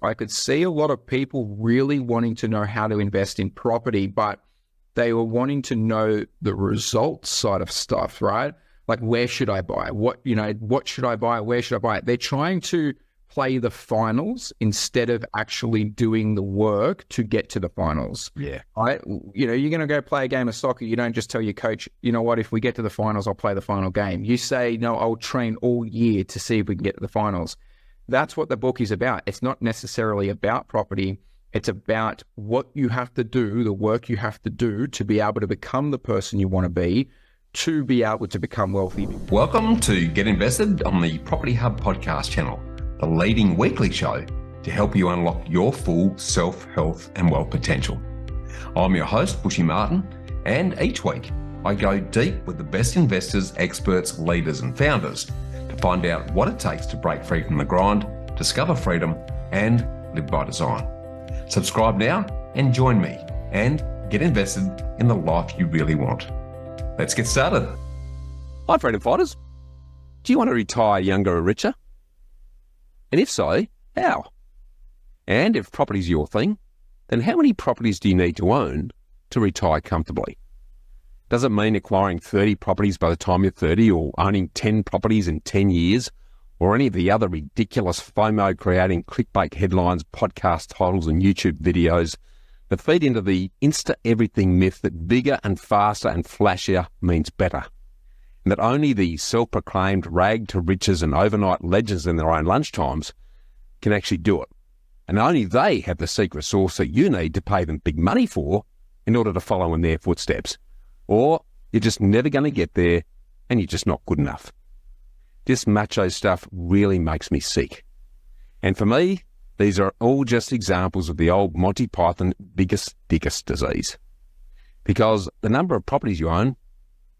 I could see a lot of people really wanting to know how to invest in property, but they were wanting to know the results side of stuff, right? Like, where should I buy? What should I buy? Where should I buy it? They're trying to play the finals instead of actually doing the work to get to the finals. Yeah. Right? You're going to go play a game of soccer. You don't just tell your coach, you know what, if we get to the finals, I'll play the final game. You say, no, I'll train all year to see if we can get to the finals. That's what the book is about. It's not necessarily about property. It's about what you have to do, the work you have to do to be able to become the person you want to be able to become wealthy. Welcome to Get Invested on the Property Hub podcast channel, the leading weekly show to help you unlock your full self-health and wealth potential. I'm your host, Bushy Martin, and each week I go deep with the best investors, experts, leaders and founders to find out what it takes to break free from the grind, discover freedom and live by design. Subscribe now and join me and get invested in the life you really want. Let's get started. Hi, freedom fighters. Do you want to retire younger or richer? And if so, how? And if property's your thing, then how many properties do you need to own to retire comfortably? Does it mean acquiring 30 properties by the time you're 30 or owning 10 properties in 10 years or any of the other ridiculous FOMO creating clickbait headlines, podcast titles and YouTube videos that feed into the insta-everything myth that bigger and faster and flashier means better, and that only the self-proclaimed rag to riches and overnight legends in their own lunchtimes can actually do it, and only they have the secret sauce that you need to pay them big money for in order to follow in their footsteps, or you're just never going to get there and you're just not good enough. This macho stuff really makes me sick. And for me, these are all just examples of the old Monty Python biggest, dickest disease. Because the number of properties you own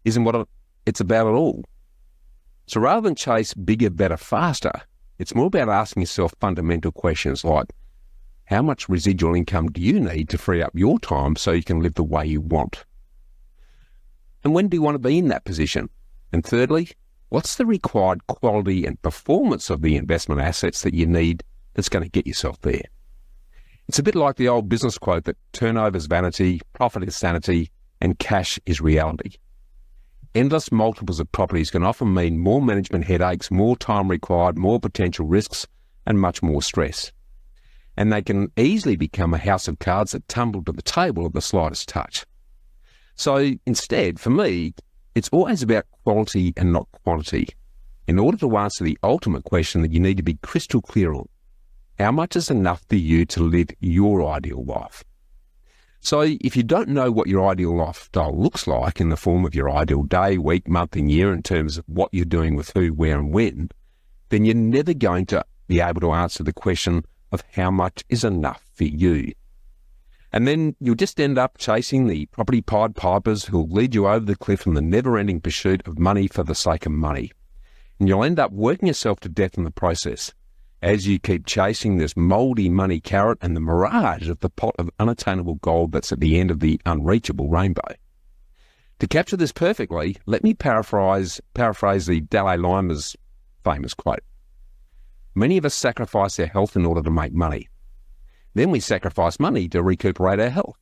isn't what it's about at all. So rather than chase bigger, better, faster, it's more about asking yourself fundamental questions like, how much residual income do you need to free up your time so you can live the way you want? And when do you want to be in that position? And thirdly, what's the required quality and performance of the investment assets that you need that's going to get yourself there? It's a bit like the old business quote that turnover's vanity, profit is sanity, and cash is reality. Endless multiples of properties can often mean more management headaches, more time required, more potential risks, and much more stress. And they can easily become a house of cards that tumble to the table at the slightest touch. So instead, for me, it's always about quality and not quantity. In order to answer the ultimate question that you need to be crystal clear on, how much is enough for you to live your ideal life? So if you don't know what your ideal lifestyle looks like in the form of your ideal day, week, month and year in terms of what you're doing with who, where and when, then you're never going to be able to answer the question of how much is enough for you. And then you'll just end up chasing the property Pied Pipers who'll lead you over the cliff in the never-ending pursuit of money for the sake of money. And you'll end up working yourself to death in the process as you keep chasing this mouldy money carrot and the mirage of the pot of unattainable gold that's at the end of the unreachable rainbow. To capture this perfectly, let me paraphrase the Dalai Lama's famous quote. Many of us sacrifice our health in order to make money. Then we sacrifice money to recuperate our health.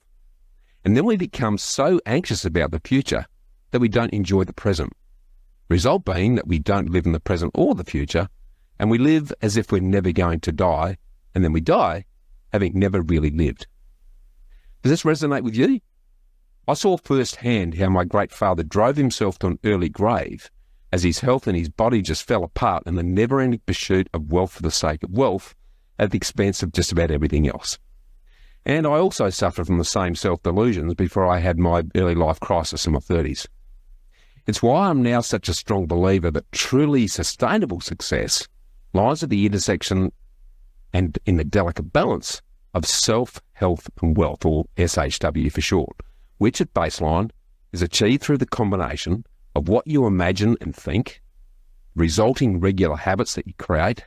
And then we become so anxious about the future that we don't enjoy the present. Result being that we don't live in the present or the future, and we live as if we're never going to die, and then we die having never really lived. Does this resonate with you? I saw firsthand how my great father drove himself to an early grave as his health and his body just fell apart in the never-ending pursuit of wealth for the sake of wealth at the expense of just about everything else. And I also suffered from the same self-delusions before I had my early life crisis in my 30s. It's why I'm now such a strong believer that truly sustainable success lies at the intersection and in the delicate balance of self, health and wealth, or SHW for short, which at baseline is achieved through the combination of what you imagine and think, resulting regular habits that you create,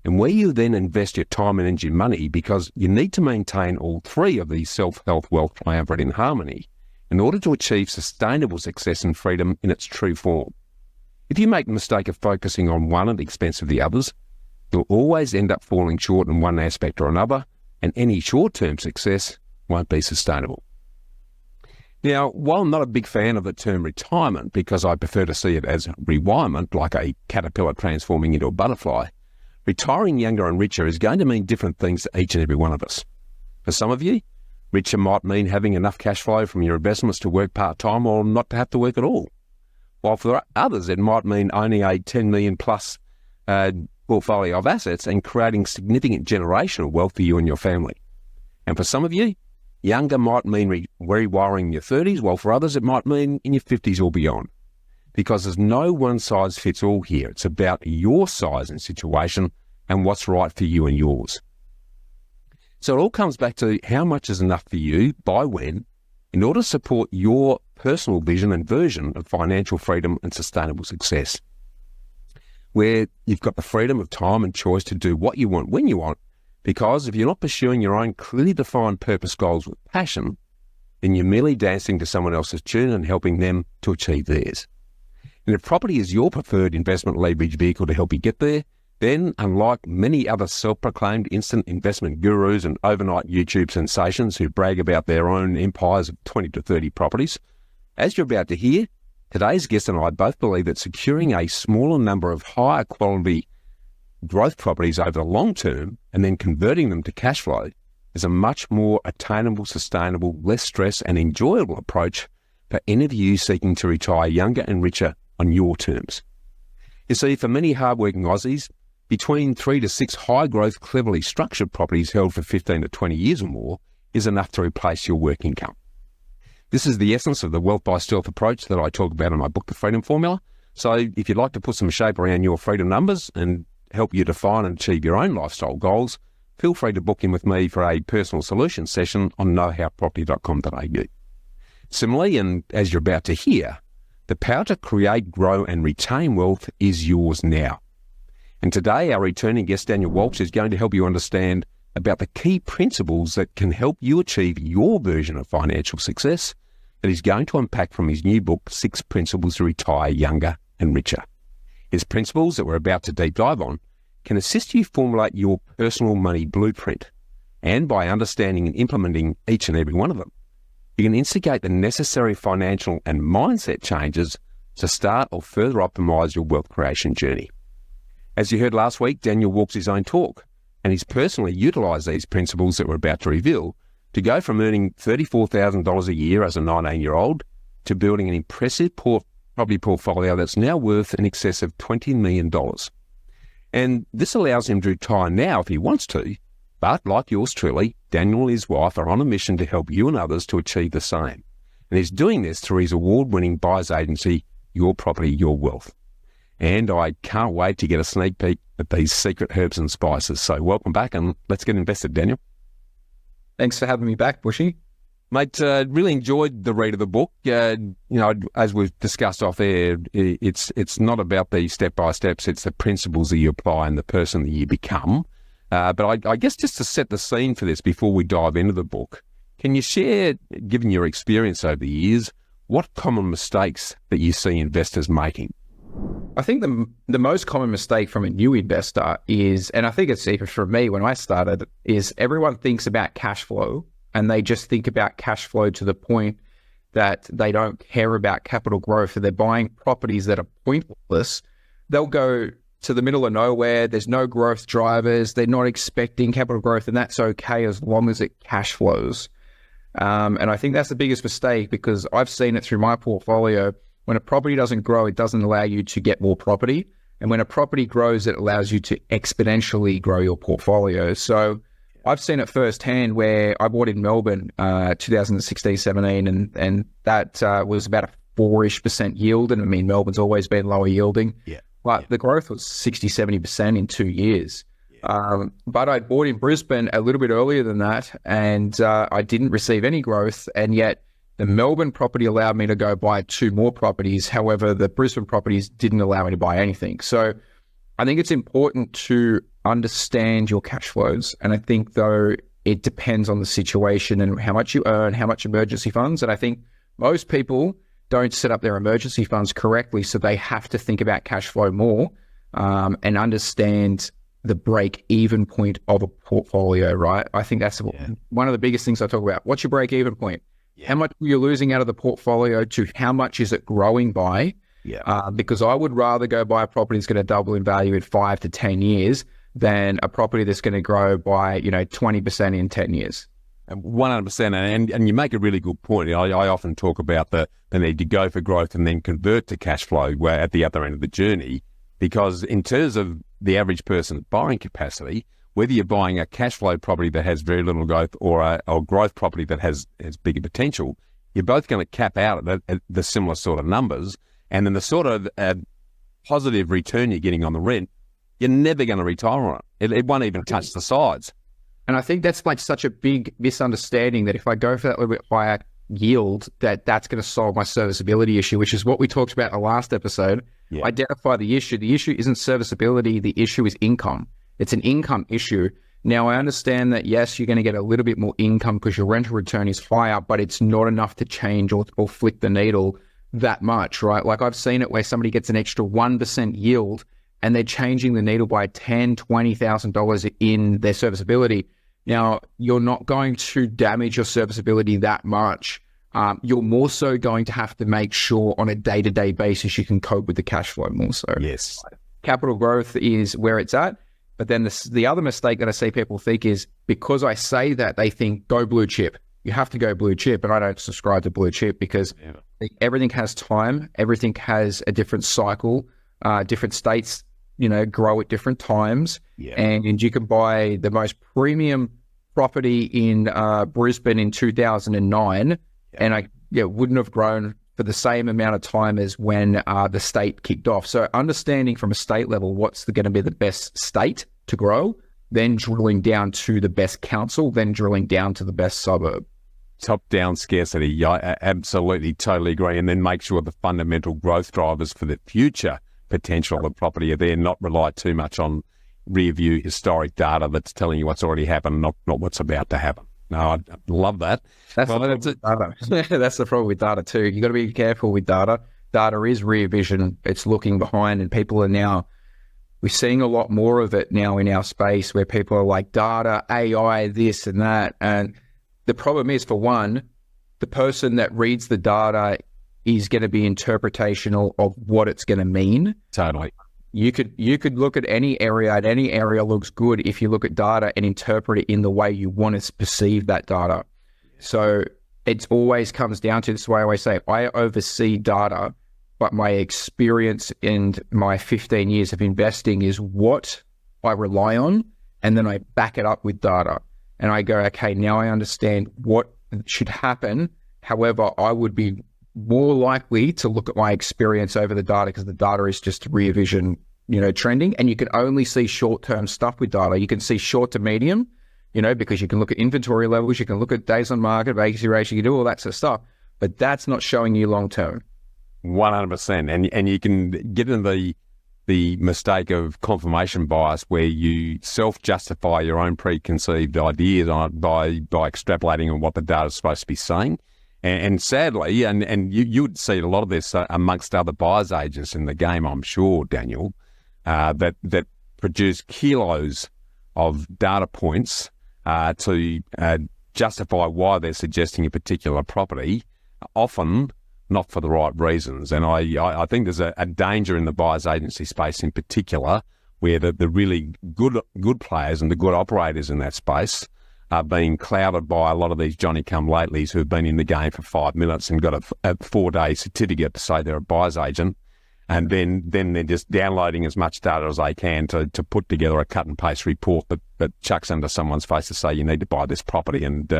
and where you then invest your time, energy and money, because you need to maintain all three of these self, health, wealth triumvirate in harmony in order to achieve sustainable success and freedom in its true form. If you make the mistake of focusing on one at the expense of the others, You'll always end up falling short in one aspect or another, and any short-term success won't be sustainable. Now, while I'm not a big fan of the term retirement because I prefer to see it as rewirement, like a caterpillar transforming into a butterfly, retiring younger and richer is going to mean different things to each and every one of us. For some of you, richer might mean having enough cash flow from your investments to work part-time or not to have to work at all. While for others, it might mean owning a 10 million plus portfolio of assets and creating significant generational wealth for you and your family. And for some of you, younger might mean rewiring in your 30s, while for others it might mean in your 50s or beyond. Because there's no one size fits all here. It's about your size and situation and what's right for you and yours. So it all comes back to how much is enough for you, by when, in order to support your personal vision and version of financial freedom and sustainable success, where you've got the freedom of time and choice to do what you want when you want, because if you're not pursuing your own clearly defined purpose goals with passion, then you're merely dancing to someone else's tune and helping them to achieve theirs. And if property is your preferred investment leverage vehicle to help you get there, then unlike many other self-proclaimed instant investment gurus and overnight YouTube sensations who brag about their own empires of 20 to 30 properties, as you're about to hear, today's guest and I both believe that securing a smaller number of higher quality growth properties over the long term and then converting them to cash flow is a much more attainable, sustainable, less stress and enjoyable approach for any of you seeking to retire younger and richer on your terms. You see, for many hardworking Aussies, between 3 to 6 high-growth, cleverly structured properties held for 15 to 20 years or more is enough to replace your work income. This is the essence of the wealth by stealth approach that I talk about in my book, The Freedom Formula. So if you'd like to put some shape around your freedom numbers and help you define and achieve your own lifestyle goals, feel free to book in with me for a personal solution session on knowhowproperty.com.au. Similarly, and as you're about to hear, the power to create, grow and retain wealth is yours now. And today, our returning guest, Daniel Walsh, is going to help you understand about the key principles that can help you achieve your version of financial success that he's going to unpack from his new book, 6 Principles to Retire Younger and Richer. His principles that we're about to deep dive on can assist you formulate your personal money blueprint. And by understanding and implementing each and every one of them, you can instigate the necessary financial and mindset changes to start or further optimize your wealth creation journey. As you heard last week, Daniel walks his own talk, and he's personally utilised these principles that we're about to reveal to go from earning $34,000 a year as a 19-year-old to building an impressive property portfolio that's now worth in excess of $20 million. And this allows him to retire now if he wants to, but like yours truly, Daniel and his wife are on a mission to help you and others to achieve the same. And he's doing this through his award-winning buyer's agency, Your Property, Your Wealth. And I can't wait to get a sneak peek at these secret herbs and spices. So welcome back and let's get invested, Daniel. Thanks for having me back, Bushy. Mate, really enjoyed the read of the book. As we've discussed off air, it's not about the step-by-steps, it's the principles that you apply and the person that you become. But I guess just to set the scene for this before we dive into the book, can you share, given your experience over the years, what common mistakes that you see investors making? I think the most common mistake from a new investor is, and I think it's even for me when I started, is everyone thinks about cash flow and they just think about cash flow to the point that they don't care about capital growth and they're buying properties that are pointless. They'll go to the middle of nowhere, there's no growth drivers, they're not expecting capital growth, and that's okay as long as it cash flows. And I think that's the biggest mistake because I've seen it through my portfolio. When a property doesn't grow, it doesn't allow you to get more property. And when a property grows, it allows you to exponentially grow your portfolio. So I've seen it firsthand where I bought in Melbourne 2016-17, and that was about a 4-ish% yield. And I mean, Melbourne's always been lower yielding. Yeah. But the growth was 60-70% in 2 years. But I bought in Brisbane a little bit earlier than that, and I didn't receive any growth. And yet the Melbourne property allowed me to go buy 2 more properties. However, the Brisbane properties didn't allow me to buy anything. So I think it's important to understand your cash flows. And I think, though, it depends on the situation and how much you earn, how much emergency funds. And I think most people don't set up their emergency funds correctly. So they have to think about cash flow more and understand the break-even point of a portfolio, right? I think that's one of the biggest things I talk about. What's your break-even point? How much are you losing out of the portfolio to how much is it growing by? Because I would rather go buy a property that's going to double in value in 5 to 10 years than a property that's going to grow by 20% in 10 years. 100%, and you make a really good point. I often talk about the need to go for growth and then convert to cash flow at the other end of the journey, because in terms of the average person's borrowing capacity, whether you're buying a cash flow property that has very little growth or a growth property that has bigger potential, you're both going to cap out at the similar sort of numbers, and then the sort of positive return you're getting on the rent, you're never going to retire on it. It won't even touch the sides. And I think that's like such a big misunderstanding that if I go for that little bit higher yield, that's going to solve my serviceability issue, which is what we talked about in the last episode. Identify the issue. The issue isn't serviceability. The issue is income. It's an income issue. Now, I understand that, yes, you're going to get a little bit more income because your rental return is higher, but it's not enough to change or flick the needle that much, right? Like I've seen it where somebody gets an extra 1% yield and they're changing the needle by $10,000, $20,000 in their serviceability. Now, you're not going to damage your serviceability that much. You're more so going to have to make sure on a day-to-day basis you can cope with the cash flow more so. Yes. Capital growth is where it's at. But then the other mistake that I see people think is because I say that, they think go blue chip. You have to go blue chip, and I don't subscribe to blue chip because everything has time. Everything has a different cycle. Different states, grow at different times. And you can buy the most premium property in Brisbane in 2009, and I wouldn't have grown for the same amount of time as when the state kicked off. So understanding from a state level what's going to be the best state to grow, then drilling down to the best council, then drilling down to the best suburb. Top-down scarcity, I absolutely, totally agree. And then make sure the fundamental growth drivers for the future potential of the property are there, not rely too much on rear-view historic data that's telling you what's already happened, not what's about to happen. No, I love that. That's the problem with data too. You've got to be careful with data. Data is rear vision. It's looking behind, and people are now, we're seeing a lot more of it now in our space where people are like data, AI, this and that. And the problem is, for one, the person that reads the data is going to be interpretational of what it's going to mean. Totally. You could look at any area, and any area looks good if you look at data and interpret it in the way you want to perceive that data. So it always comes down to, this is why I always say, I oversee data, but my experience and my 15 years of investing is what I rely on, and then I back it up with data. And I go, okay, now I understand what should happen. However, I would be more likely to look at my experience over the data because the data is just rear vision, trending. And you can only see short-term stuff with data. You can see short to medium, because you can look at inventory levels, you can look at days on market, vacancy ratio, you can do all that sort of stuff. But that's not showing you long-term. 100%. And you can get into the mistake of confirmation bias where you self-justify your own preconceived ideas on it by extrapolating on what the data is supposed to be saying. And sadly, and you'd see a lot of this amongst other buyers agents in the game, I'm sure, Daniel, that produce kilos of data points to justify why they're suggesting a particular property, often not for the right reasons. And I think there's a danger in the buyers agency space in particular, where the really good players and the good operators in that space are being clouded by a lot of these Johnny-come-latelys who've been in the game for 5 minutes and got a 4-day certificate to say they're a buyer's agent, and then they're just downloading as much data as they can to put together a cut-and-paste report that chucks under someone's face to say you need to buy this property. And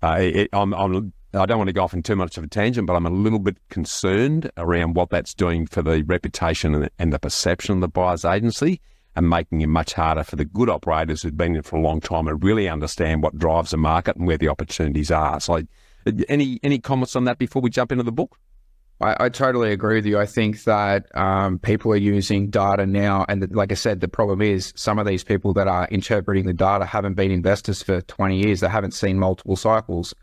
I don't want to go off in too much of a tangent, but I'm a little bit concerned around what that's doing for the reputation and the perception of the buyer's agency, and making it much harder for the good operators who've been in it for a long time and really understand what drives the market and where the opportunities are. So any comments on that before we jump into the book? I totally agree with you. I think that people are using data now, and like I said, the problem is some of these people that are interpreting the data haven't been investors for 20 years. They haven't seen multiple cycles.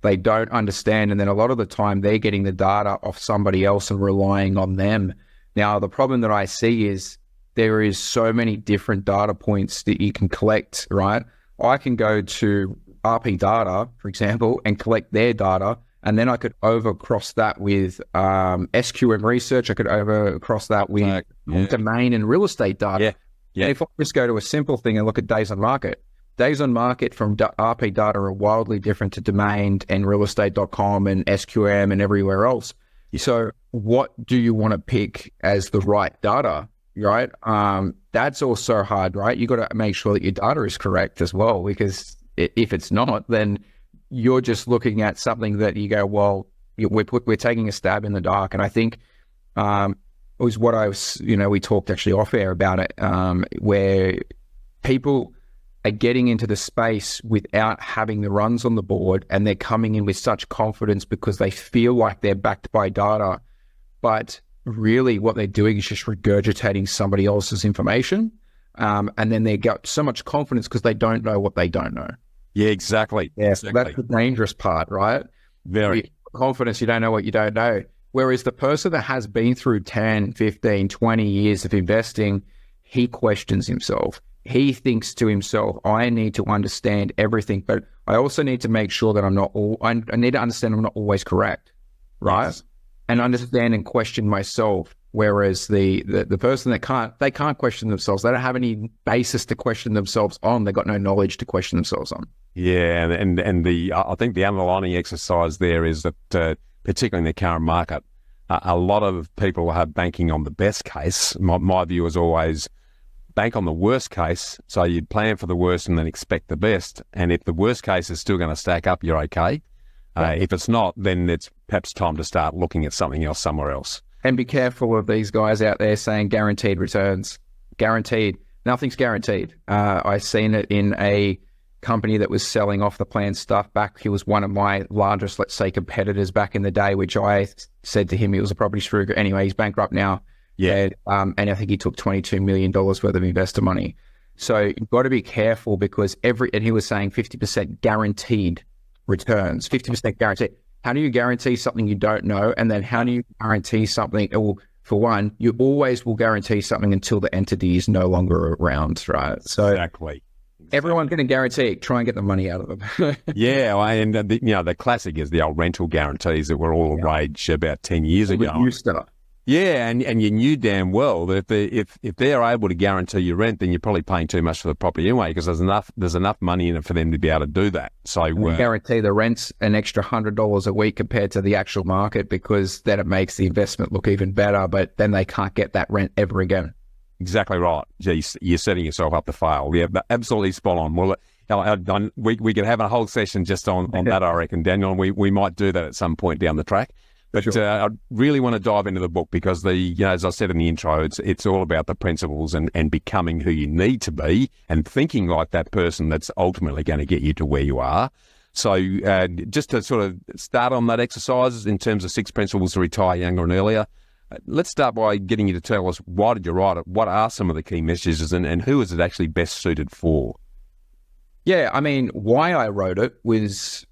They don't understand, and then a lot of the time they're getting the data off somebody else and relying on them. Now, the problem that I see is there is so many different data points that you can collect, right? I can go to RP Data, for example, and collect their data, and then I could overcross that with SQM research. I could overcross that with domain and real estate data. And if I just go to a simple thing and look at days on market, days on market from RP Data are wildly different to domain and realestate.com and SQM and everywhere else. So what do you want to pick as the right data, right? That's also hard, right? You got to make sure that your data is correct as well, because if it's not, then you're just looking at something that you go, well, we're taking a stab in the dark. And I think it was what I was, we talked actually off air about it, where people are getting into the space without having the runs on the board, and they're coming in with such confidence because they feel like they're backed by data. But really what they're doing is just regurgitating somebody else's information. And then they get so much confidence because they don't know what they don't know. Yeah, exactly. Yeah, exactly. So that's the dangerous part, right? Very. Confidence, you don't know what you don't know. Whereas the person that has been through 10, 15, 20 years of investing, he questions himself. He thinks to himself, I need to understand everything, but I also need to make sure that I need to understand I'm not always correct, right? Yes. And understand and question myself. Whereas the person that can't question themselves. They don't have any basis to question themselves on. They've got no knowledge to question themselves on. Yeah, and I think the underlying exercise there is that, particularly in the current market, a lot of people are banking on the best case. My view is always bank on the worst case. So you plan for the worst and then expect the best. And if the worst case is still going to stack up, you're okay. If it's not, then it's perhaps time to start looking at something else somewhere else. And be careful of these guys out there saying guaranteed returns. Guaranteed. Nothing's guaranteed. I seen it in a company that was selling off the plan stuff back. He was one of my largest, let's say, competitors back in the day, which I said to him he was a property screw. Anyway, he's bankrupt now. Yeah. And I think he took $22 million worth of investor money. So you've got to be careful because and he was saying 50% guaranteed returns, 50% guaranteed. How do you guarantee something you don't know? And then how do you guarantee something? Well, for one, you always will guarantee something until the entity is no longer around, right? So exactly. Everyone's going to guarantee it. Try and get the money out of them. Yeah, and the classic is the old rental guarantees that were all rage about 10 years ago. Used to. Yeah, and you knew damn well that if they're able to guarantee your rent, then you're probably paying too much for the property anyway, because there's enough money in it for them to be able to do that. So guarantee the rent's an extra $100 a week compared to the actual market, because then it makes the investment look even better. But then they can't get that rent ever again. Exactly right. Geez, you're setting yourself up to fail. Yeah, absolutely spot on. Well, we could have a whole session just on that, I reckon, Daniel. And we might do that at some point down the track. But sure. I really want to dive into the book because as I said in the intro, it's all about the principles and becoming who you need to be and thinking like that person that's ultimately going to get you to where you are. So just to sort of start on that exercise in terms of 6 principles to retire younger and earlier, let's start by getting you to tell us, why did you write it? What are some of the key messages and who is it actually best suited for? Yeah, I mean, why I wrote it was...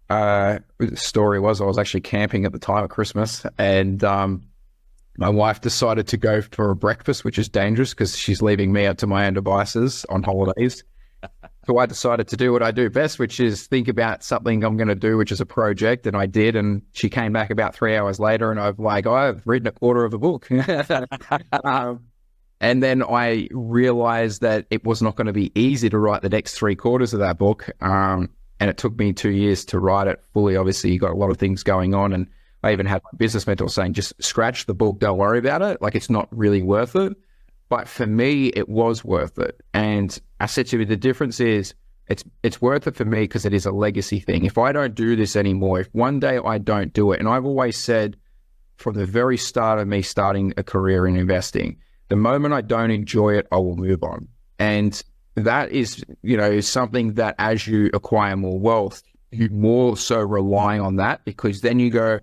the story was I was actually camping at the time of Christmas, and my wife decided to go for a breakfast, which is dangerous because she's leaving me up to my own devices on holidays. So I decided to do what I do best, which is think about something I'm going to do, which is a project, and I did. And she came back about 3 hours later, and I've written a quarter of a book. And then I realized that it was not going to be easy to write the next 3/4 of that book. And it took me 2 years to write it fully. Obviously, you got a lot of things going on. And I even had my business mentor saying, just scratch the book. Don't worry about it. Like, it's not really worth it. But for me, it was worth it. And I said to you, the difference is it's worth it for me because it is a legacy thing. If I don't do this anymore, if one day I don't do it, and I've always said from the very start of me starting a career in investing, the moment I don't enjoy it, I will move on. And that is, something that as you acquire more wealth, you more so rely on that, because then you go,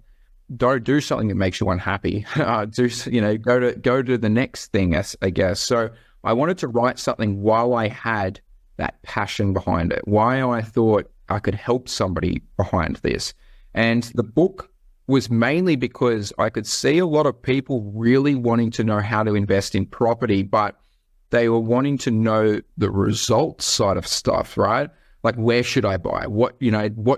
don't do something that makes you unhappy. Go to the next thing, I guess. So I wanted to write something while I had that passion behind it, why I thought I could help somebody behind this. And the book was mainly because I could see a lot of people really wanting to know how to invest in property, but They were wanting to know the results side of stuff, right? Like, where should I buy? What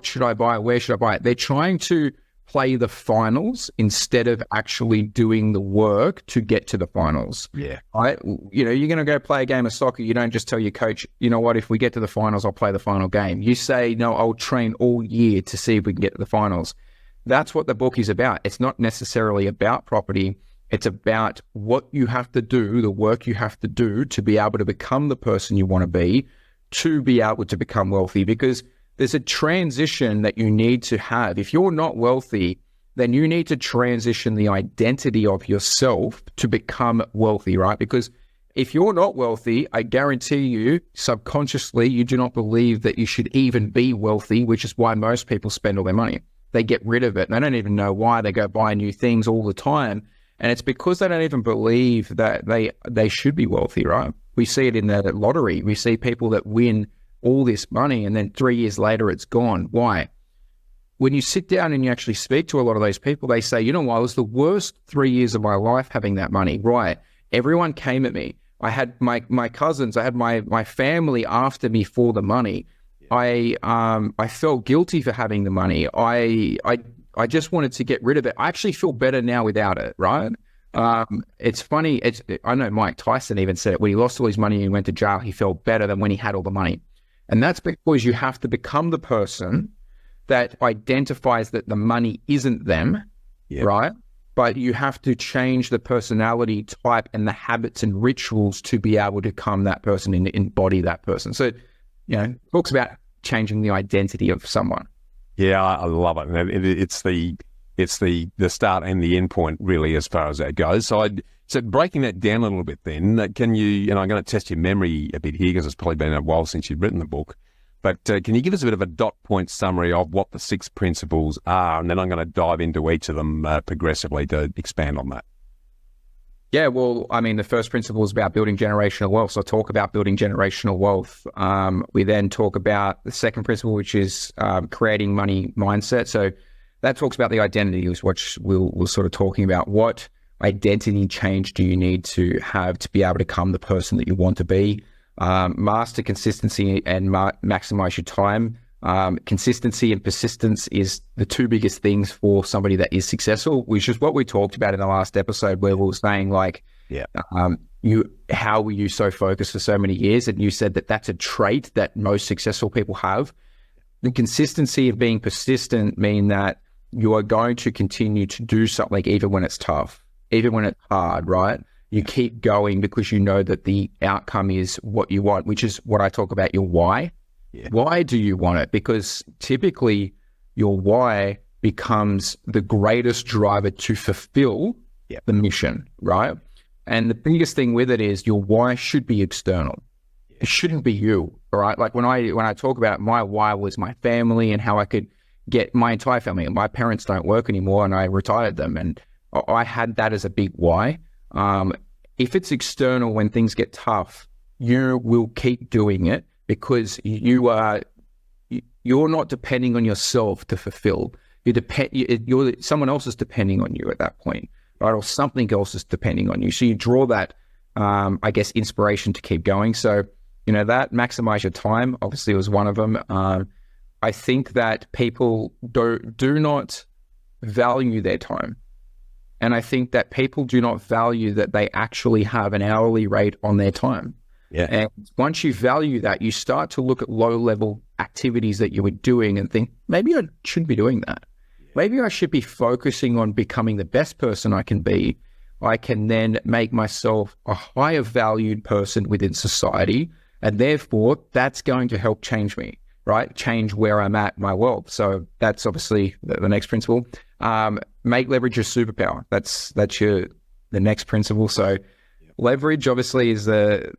should I buy? Where should I buy it? They're trying to play the finals instead of actually doing the work to get to the finals. Yeah. Right? You're going to go play a game of soccer. You don't just tell your coach, you know what, if we get to the finals, I'll play the final game. You say, no, I'll train all year to see if we can get to the finals. That's what the book is about. It's not necessarily about property. It's about what you have to do, the work you have to do to be able to become the person you want to be able to become wealthy, because there's a transition that you need to have. If you're not wealthy, then you need to transition the identity of yourself to become wealthy, right? Because if you're not wealthy, I guarantee you, subconsciously, you do not believe that you should even be wealthy, which is why most people spend all their money. They get rid of it. And they don't even know why. They go buy new things all the time. And it's because they don't even believe that they should be wealthy, right? We see it in the lottery. We see people that win all this money and then 3 years later it's gone. Why? When you sit down and you actually speak to a lot of those people, they say, you know what, it was the worst 3 years of my life having that money. Right. Everyone came at me. I had my cousins, I had my family after me for the money. I felt guilty for having the money. I just wanted to get rid of it. I actually feel better now without it, right? It's funny. I know Mike Tyson even said it. When he lost all his money and he went to jail, he felt better than when he had all the money. And that's because you have to become the person that identifies that the money isn't them, right? But you have to change the personality type and the habits and rituals to be able to become that person and embody that person. So, talks about changing the identity of someone. Yeah, I love it. It's the start and the end point, really, as far as that goes. So breaking that down a little bit then, can you, and I'm going to test your memory a bit here because it's probably been a while since you've written the book, but can you give us a bit of a dot point summary of what the 6 principles are? And then I'm going to dive into each of them progressively to expand on that. Yeah, well, I mean, the first principle is about building generational wealth. So I'll talk about building generational wealth. We then talk about the second principle, which is creating money mindset. So that talks about the identity, which we're sort of talking about. What identity change do you need to have to be able to become the person that you want to be? Master consistency and maximize your time. Consistency and persistence is the two biggest things for somebody that is successful, which is what we talked about in the last episode, where we were saying how were you so focused for so many years? And you said that that's a trait that most successful people have. The consistency of being persistent mean that you are going to continue to do something even when it's tough, even when it's hard, right? You keep going because you know that the outcome is what you want, which is what I talk about, your why. Yeah. Why do you want it? Because typically your why becomes the greatest driver to fulfill the mission, right? And the biggest thing with it is your why should be external. It shouldn't be you, all right? Like when I talk about my why was my family and how I could get my entire family. My parents don't work anymore and I retired them, and I had that as a big why. If it's external, when things get tough, you will keep doing it because you're not depending on yourself to fulfill. Someone else is depending on you at that point, right? Or something else is depending on you. So you draw that, inspiration to keep going. So, that maximize your time obviously was one of them. I think that people do not value their time. And I think that people do not value that they actually have an hourly rate on their time. Yeah. And once you value that, you start to look at low-level activities that you were doing and think, maybe I shouldn't be doing that. Yeah. Maybe I should be focusing on becoming the best person I can be. I can then make myself a higher valued person within society. And therefore, that's going to help change me, right? Change where I'm at in my world. So that's obviously the next principle. Make leverage your superpower. That's the next principle. So leverage obviously is the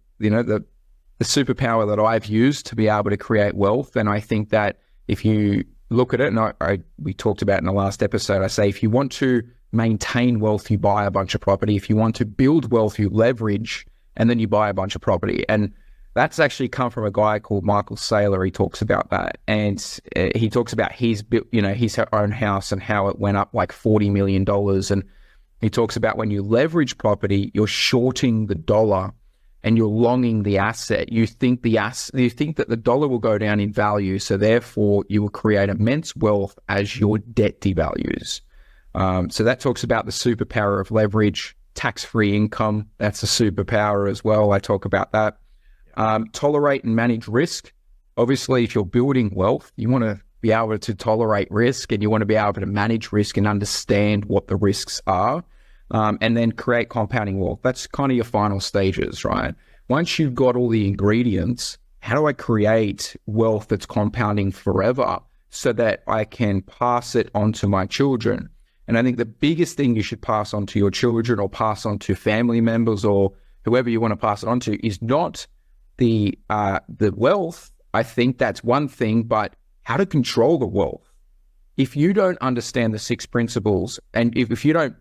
superpower that I've used to be able to create wealth. And I think that if you look at it, and we talked about in the last episode, I say if you want to maintain wealth, you buy a bunch of property. If you want to build wealth, you leverage, and then you buy a bunch of property. And that's actually come from a guy called Michael Saylor. He talks about that. And he talks about his own house and how it went up like $40 million. And he talks about when you leverage property, you're shorting the dollar and you're longing the asset. You think that the dollar will go down in value, so therefore you will create immense wealth as your debt devalues. So that talks about the superpower of leverage, tax-free income. That's a superpower as well. I talk about that. Tolerate and manage risk. Obviously, if you're building wealth, you want to be able to tolerate risk, and you want to be able to manage risk and understand what the risks are, and then create compounding wealth. That's kind of your final stages, right? Once you've got all the ingredients, how do I create wealth that's compounding forever so that I can pass it on to my children? And I think the biggest thing you should pass on to your children or pass on to family members or whoever you want to pass it on to is not the wealth. I think that's one thing, but how to control the wealth. If you don't understand the 6 principles, and if you don't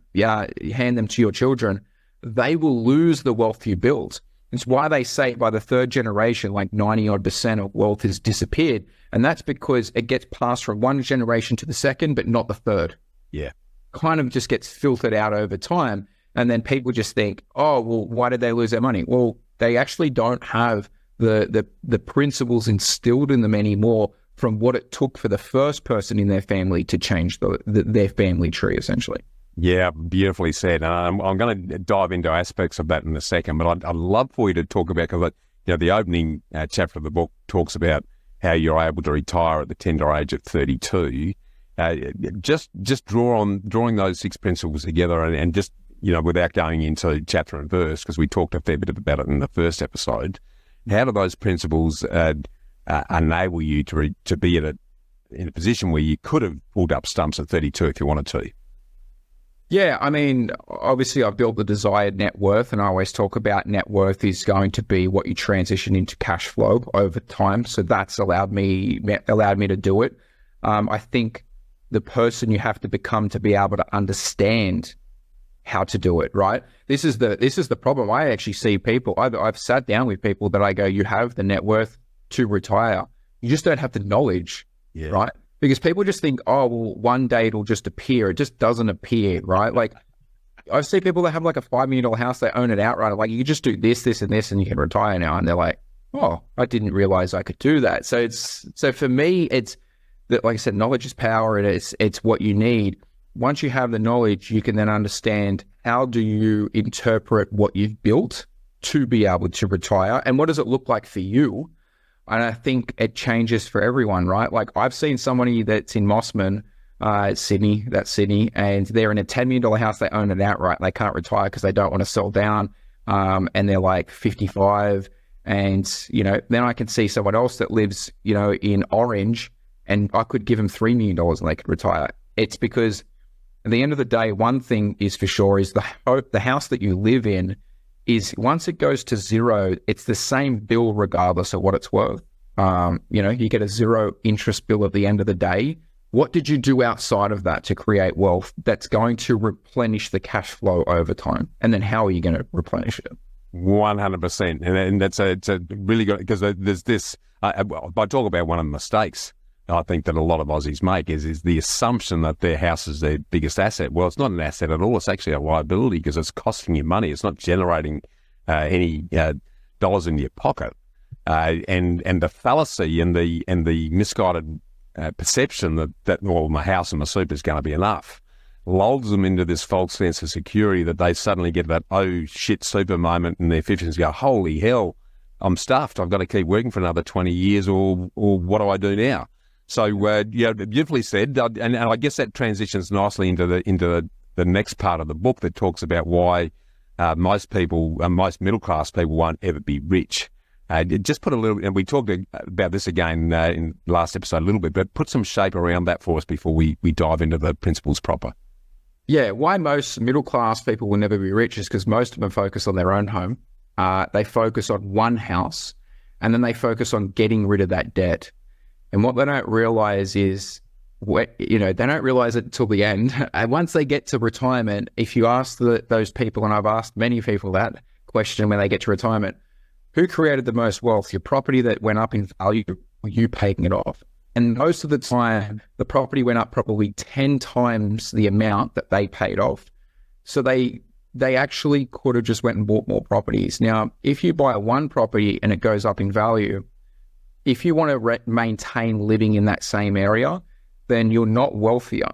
hand them to your children, they will lose the wealth you built. It's why they say by the 3rd generation, like 90% of wealth has disappeared. And that's because it gets passed from one generation to the second, but not the 3rd. Yeah. Kind of just gets filtered out over time. And then people just think, oh, well, why did they lose their money? Well, they actually don't have the principles instilled in them anymore from what it took for the first person in their family to change their family tree, essentially. Yeah, beautifully said. I'm going to dive into aspects of that in a second, but I'd love for you to talk about, because the opening chapter of the book talks about how you're able to retire at the tender age of 32. Just drawing those 6 principles together, and just, without going into chapter and verse, because we talked a fair bit about it in the first episode. How do those principles enable you to be in a position where you could have pulled up stumps at 32 if you wanted to? Yeah, I mean, obviously I've built the desired net worth, and I always talk about net worth is going to be what you transition into cash flow over time. So that's allowed me to do it. I think the person you have to become to be able to understand how to do it, right? This is the problem. I actually see people, I've sat down with people that I go, you have the net worth to retire. You just don't have the knowledge, right? Because people just think, oh, well, one day it'll just appear. It just doesn't appear, right? Like, I see people that have like a $5 million house, they own it outright. I'm like, you just do this, this, and this, and you can retire now. And they're like, oh, I didn't realize I could do that. So for me, it's that, like I said, knowledge is power, and it's what you need. Once you have the knowledge, you can then understand how do you interpret what you've built to be able to retire, and what does it look like for you? And I think it changes for everyone, right? Like, I've seen somebody that's in Mossman, Sydney, and they're in a $10 million house. They own it outright. They can't retire because they don't want to sell down. And they're like 55. And, then I can see someone else that lives, in Orange, and I could give them $3 million and they could retire. It's because at the end of the day, one thing is for sure is the house that you live in is, once it goes to zero, it's the same bill regardless of what it's worth. You get a 0 interest bill at the end of the day. What did you do outside of that to create wealth that's going to replenish the cash flow over time? And then how are you going to replenish it? 100%. And it's a really good, because there's this, I talk about one of the mistakes I think that a lot of Aussies make is the assumption that their house is their biggest asset. Well, it's not an asset at all. It's actually a liability, because it's costing you money. It's not generating any dollars in your pocket. And the fallacy and the misguided perception that my house and my super is going to be enough lulls them into this false sense of security, that they suddenly get that oh shit super moment in their 50s and go, holy hell, I'm stuffed. I've got to keep working for another 20 years, or what do I do now? So, beautifully said, and I guess that transitions nicely into the next part of the book that talks about why most middle class people won't ever be rich. Just put a little, and we talked about this again in the last episode a little bit, but put some shape around that for us before we dive into the principles proper. Yeah, why most middle class people will never be rich is because most of them focus on their own home. They focus on one house, and then they focus on getting rid of that debt. And what they don't realize is, they don't realize it until the end. And once they get to retirement, if you ask those people, and I've asked many people that question when they get to retirement, who created the most wealth? Your property that went up in value, or you paying it off? And most of the time, the property went up probably 10 times the amount that they paid off. So they they actually could have just went and bought more properties. Now, if you buy one property and it goes up in value, if you want to maintain living in that same area, then you're not wealthier.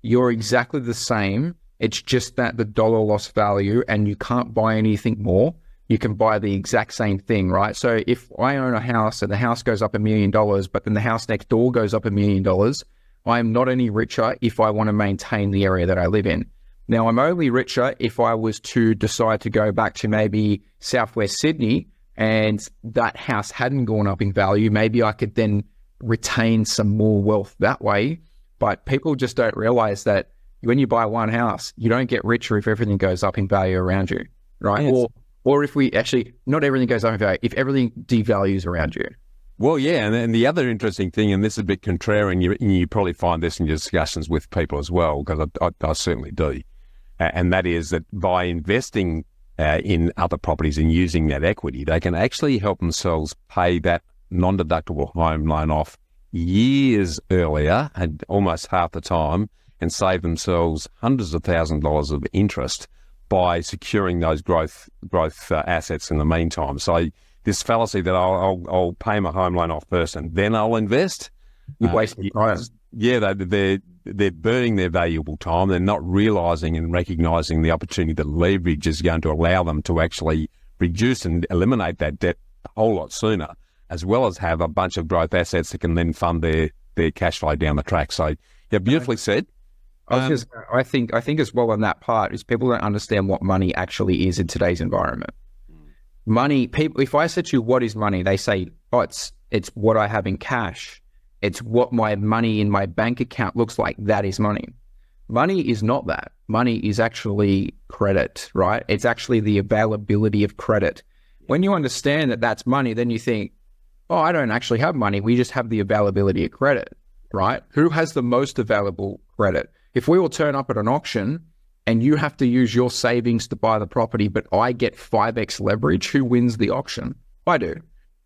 You're exactly the same. It's just that the dollar lost value and you can't buy anything more. You can buy the exact same thing, right? So if I own a house and the house goes up $1 million, but then the house next door goes up $1 million, I'm not any richer if I want to maintain the area that I live in. Now, I'm only richer if I was to decide to go back to maybe Southwest Sydney and that house hadn't gone up in value. Maybe I could then retain some more wealth that way. But people just don't realize that when you buy one house, you don't get richer if everything goes up in value around you, right? Yes. Or if we actually, not everything goes up in value, if everything devalues around you. Well, yeah, and the other interesting thing, and this is a bit contrarian, you probably find this in your discussions with people as well, because I certainly do, and that is that by investing in other properties and using that equity, they can actually help themselves pay that non-deductible home loan off years earlier and almost half the time, and save themselves hundreds of thousands of dollars of interest by securing those growth assets in the meantime. So this fallacy that I'll pay my home loan off first and then I'll invest, You're wasting time. Yeah, they're burning their valuable time. They're not realising and recognising the opportunity that leverage is going to allow them to actually reduce and eliminate that debt a whole lot sooner, as well as have a bunch of growth assets that can then fund their cash flow down the track. So, yeah, beautifully said. I think as well on that part is people don't understand what money actually is in today's environment. Money, people, if I said to you, what is money? They say, oh, it's what I have in cash. It's what my money in my bank account looks like. That is money. Money is not that. Money is actually credit, right? It's actually the availability of credit. When you understand that that's money, then you think, oh, I don't actually have money. We just have the availability of credit, right? Who has the most available credit? If we all turn up at an auction and you have to use your savings to buy the property, but I get 5x leverage, who wins the auction? I do.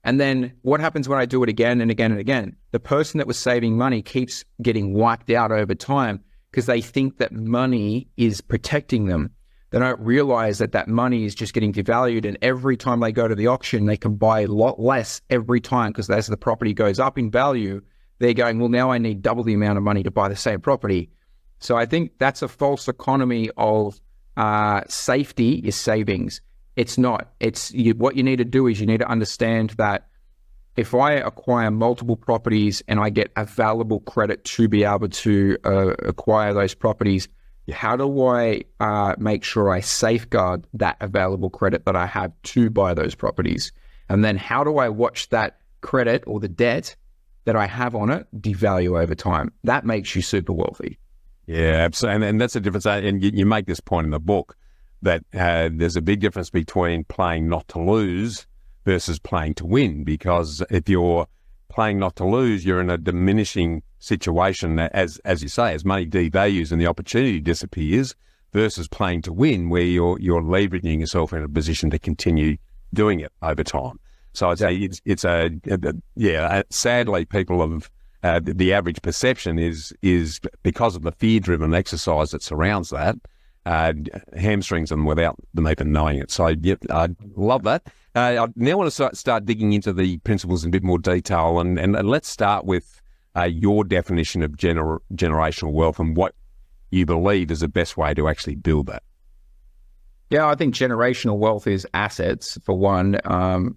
And then what happens when I do it again and again and again? The person that was saving money keeps getting wiped out over time because they think that money is protecting them. They don't realize that that money is just getting devalued, and every time they go to the auction, they can buy a lot less every time because as the property goes up in value, they're going, well, now I need double the amount of money to buy the same property. So I think that's a false economy of safety is savings. It's not. What you need to do is you need to understand that if I acquire multiple properties and I get available credit to be able to acquire those properties, how do I make sure I safeguard that available credit that I have to buy those properties? And then how do I watch that credit or the debt that I have on it devalue over time? That makes you super wealthy. Yeah, absolutely. And that's the difference. And you make this point in the book that there's a big difference between playing not to lose versus playing to win, because if you're playing not to lose, you're in a diminishing situation, as you say, as money devalues and the opportunity disappears, versus playing to win, where you're leveraging yourself in a position to continue doing it over time. So sadly, people have the average perception is because of the fear-driven exercise that surrounds that, hamstrings them without them even knowing it. So, yep, I love that. I now want to start digging into the principles in a bit more detail, and let's start with your definition of generational wealth and what you believe is the best way to actually build that. Yeah, I think generational wealth is assets, for one.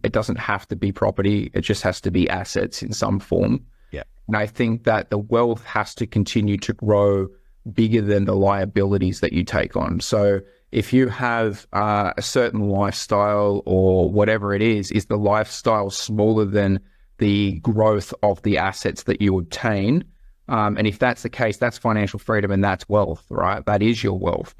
It doesn't have to be property. It just has to be assets in some form. Yeah. And I think that the wealth has to continue to grow bigger than the liabilities that you take on. So if you have a certain lifestyle or whatever it is the lifestyle smaller than the growth of the assets that you obtain? And if that's the case, that's financial freedom and that's wealth, right? That is your wealth.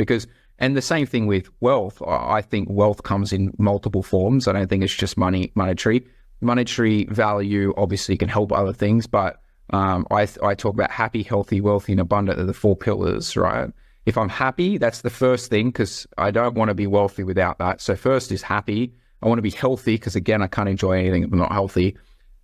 And the same thing with wealth. I think wealth comes in multiple forms. I don't think it's just monetary. Monetary value obviously can help other things, but I talk about happy, healthy, wealthy, and abundant are the 4 pillars, right? If I'm happy, that's the first thing, because I don't want to be wealthy without that. So first is happy. I want to be healthy, because again, I can't enjoy anything if I'm not healthy.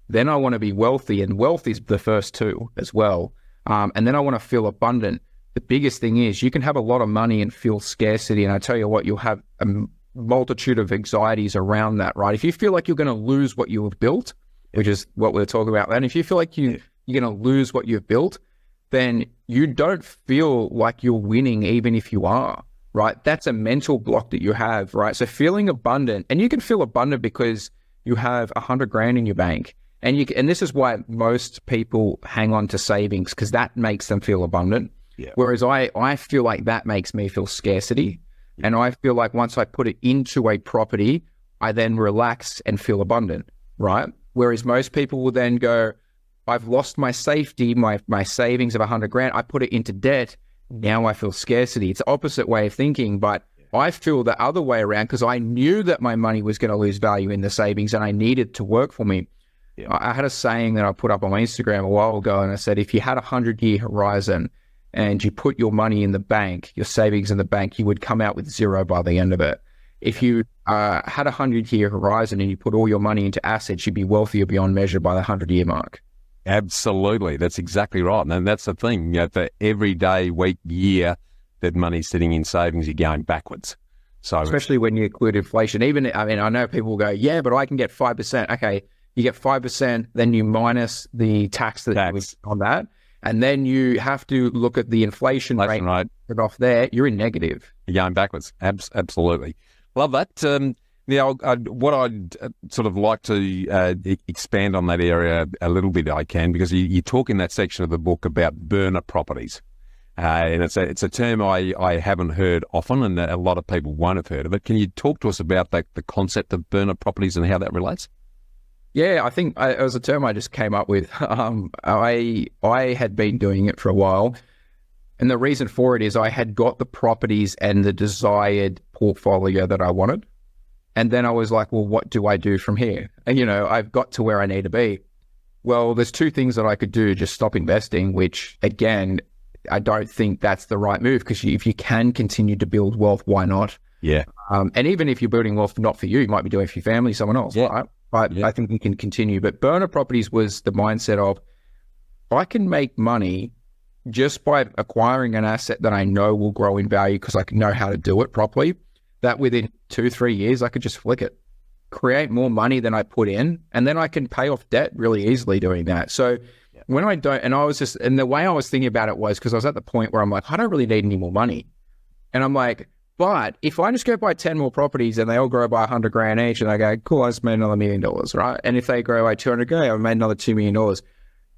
Then I want to be wealthy, and wealth is the first 2 as well. And then I want to feel abundant. the biggest thing is you can have a lot of money and feel scarcity. And I tell you what, you'll have a multitude of anxieties around that, right? If you feel like you're going to lose what you have built, which is what we're talking about, and if you feel like you're going to lose what you've built, then you don't feel like you're winning, even if you are, right? That's a mental block that you have, right? So feeling abundant, and you can feel abundant because you have $100,000 in your bank. And this is why most people hang on to savings, because that makes them feel abundant. Yeah. Whereas I feel like that makes me feel scarcity. Yeah. And I feel like once I put it into a property, I then relax and feel abundant, right? Whereas most people will then go, I've lost my safety, my savings of $100,000. I put it into debt. Now I feel scarcity. It's the opposite way of thinking, but I feel the other way around because I knew that my money was going to lose value in the savings and I needed to work for me. Yeah. I had a saying that I put up on my Instagram a while ago, and I said, if you had a 100-year horizon and you put your money in the bank, your savings in the bank, you would come out with zero by the end of it. If you had a 100-year horizon and you put all your money into assets, you'd be wealthier beyond measure by the 100-year mark. Absolutely. That's exactly right. And that's the thing, for every day, week, year that money's sitting in savings, you're going backwards. So especially when you include inflation. I know people will go, yeah, but I can get 5%. Okay, you get 5%, then you minus the tax on that. And then you have to look at the inflation rate right off there. You're in negative. You're going backwards. Absolutely. Love that. What I'd sort of like to expand on that area a little bit, I can, because you talk in that section of the book about burner properties. And it's a term I haven't heard often, and a lot of people won't have heard of it. Can you talk to us about the concept of burner properties and how that relates? Yeah, I think it was a term I just came up with. I had been doing it for a while, and the reason for it is I had got the properties and the desired portfolio that I wanted. And then I was like, well, what do I do from here? And, I've got to where I need to be. Well, there's two things that I could do. Just stop investing, which, again, I don't think that's the right move, because if you can continue to build wealth, why not? Yeah. And even if you're building wealth not for you might be doing it for your family, someone else, right? But I think you can continue. But burner properties was the mindset of, I can make money just by acquiring an asset that I know will grow in value because I can know how to do it properly, that within 2-3 years, I could just flick it, create more money than I put in, and then I can pay off debt really easily doing that. So when I don't, and the way I was thinking about it was because I was at the point where I'm like, I don't really need any more money. And I'm like, but if I just go buy 10 more properties and they all grow by $100,000 each, and I go, cool, I just made another $1 million, right? And if they grow by $200,000, I've made another $2 million.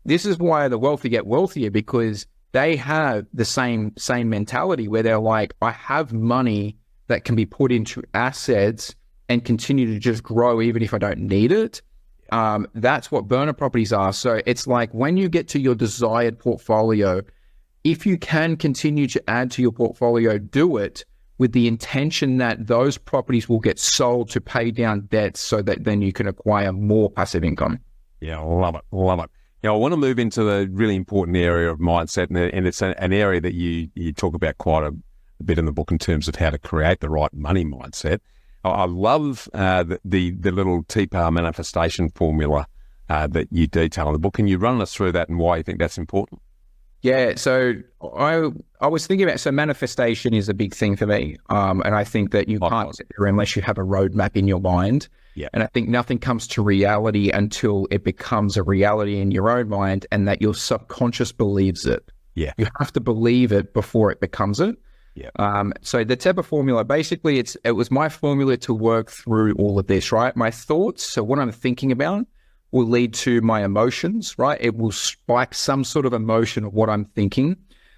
This is why the wealthy get wealthier, because they have the same mentality where they're like, I have money that can be put into assets and continue to just grow even if I don't need it. That's what burner properties are. So it's like when you get to your desired portfolio, if you can continue to add to your portfolio, do it with the intention that those properties will get sold to pay down debts so that then you can acquire more passive income. Yeah, love it. I want to move into the really important area of mindset, and it's an area that you talk about quite a bit in the book in terms of how to create the right money mindset. I love the little TPAR manifestation formula that you detail in the book. Can you run us through that and why you think that's important? Yeah, so I was thinking about, so manifestation is a big thing for me. And I think that you can't get there unless you have a roadmap in your mind. Yeah. And I think nothing comes to reality until it becomes a reality in your own mind and that your subconscious believes it. Yeah. You have to believe it before it becomes it. Yeah. So the TEPA formula, basically it was my formula to work through all of this, right? My thoughts, so what I'm thinking about, will lead to my emotions, right? It will spike some sort of emotion of what I'm thinking.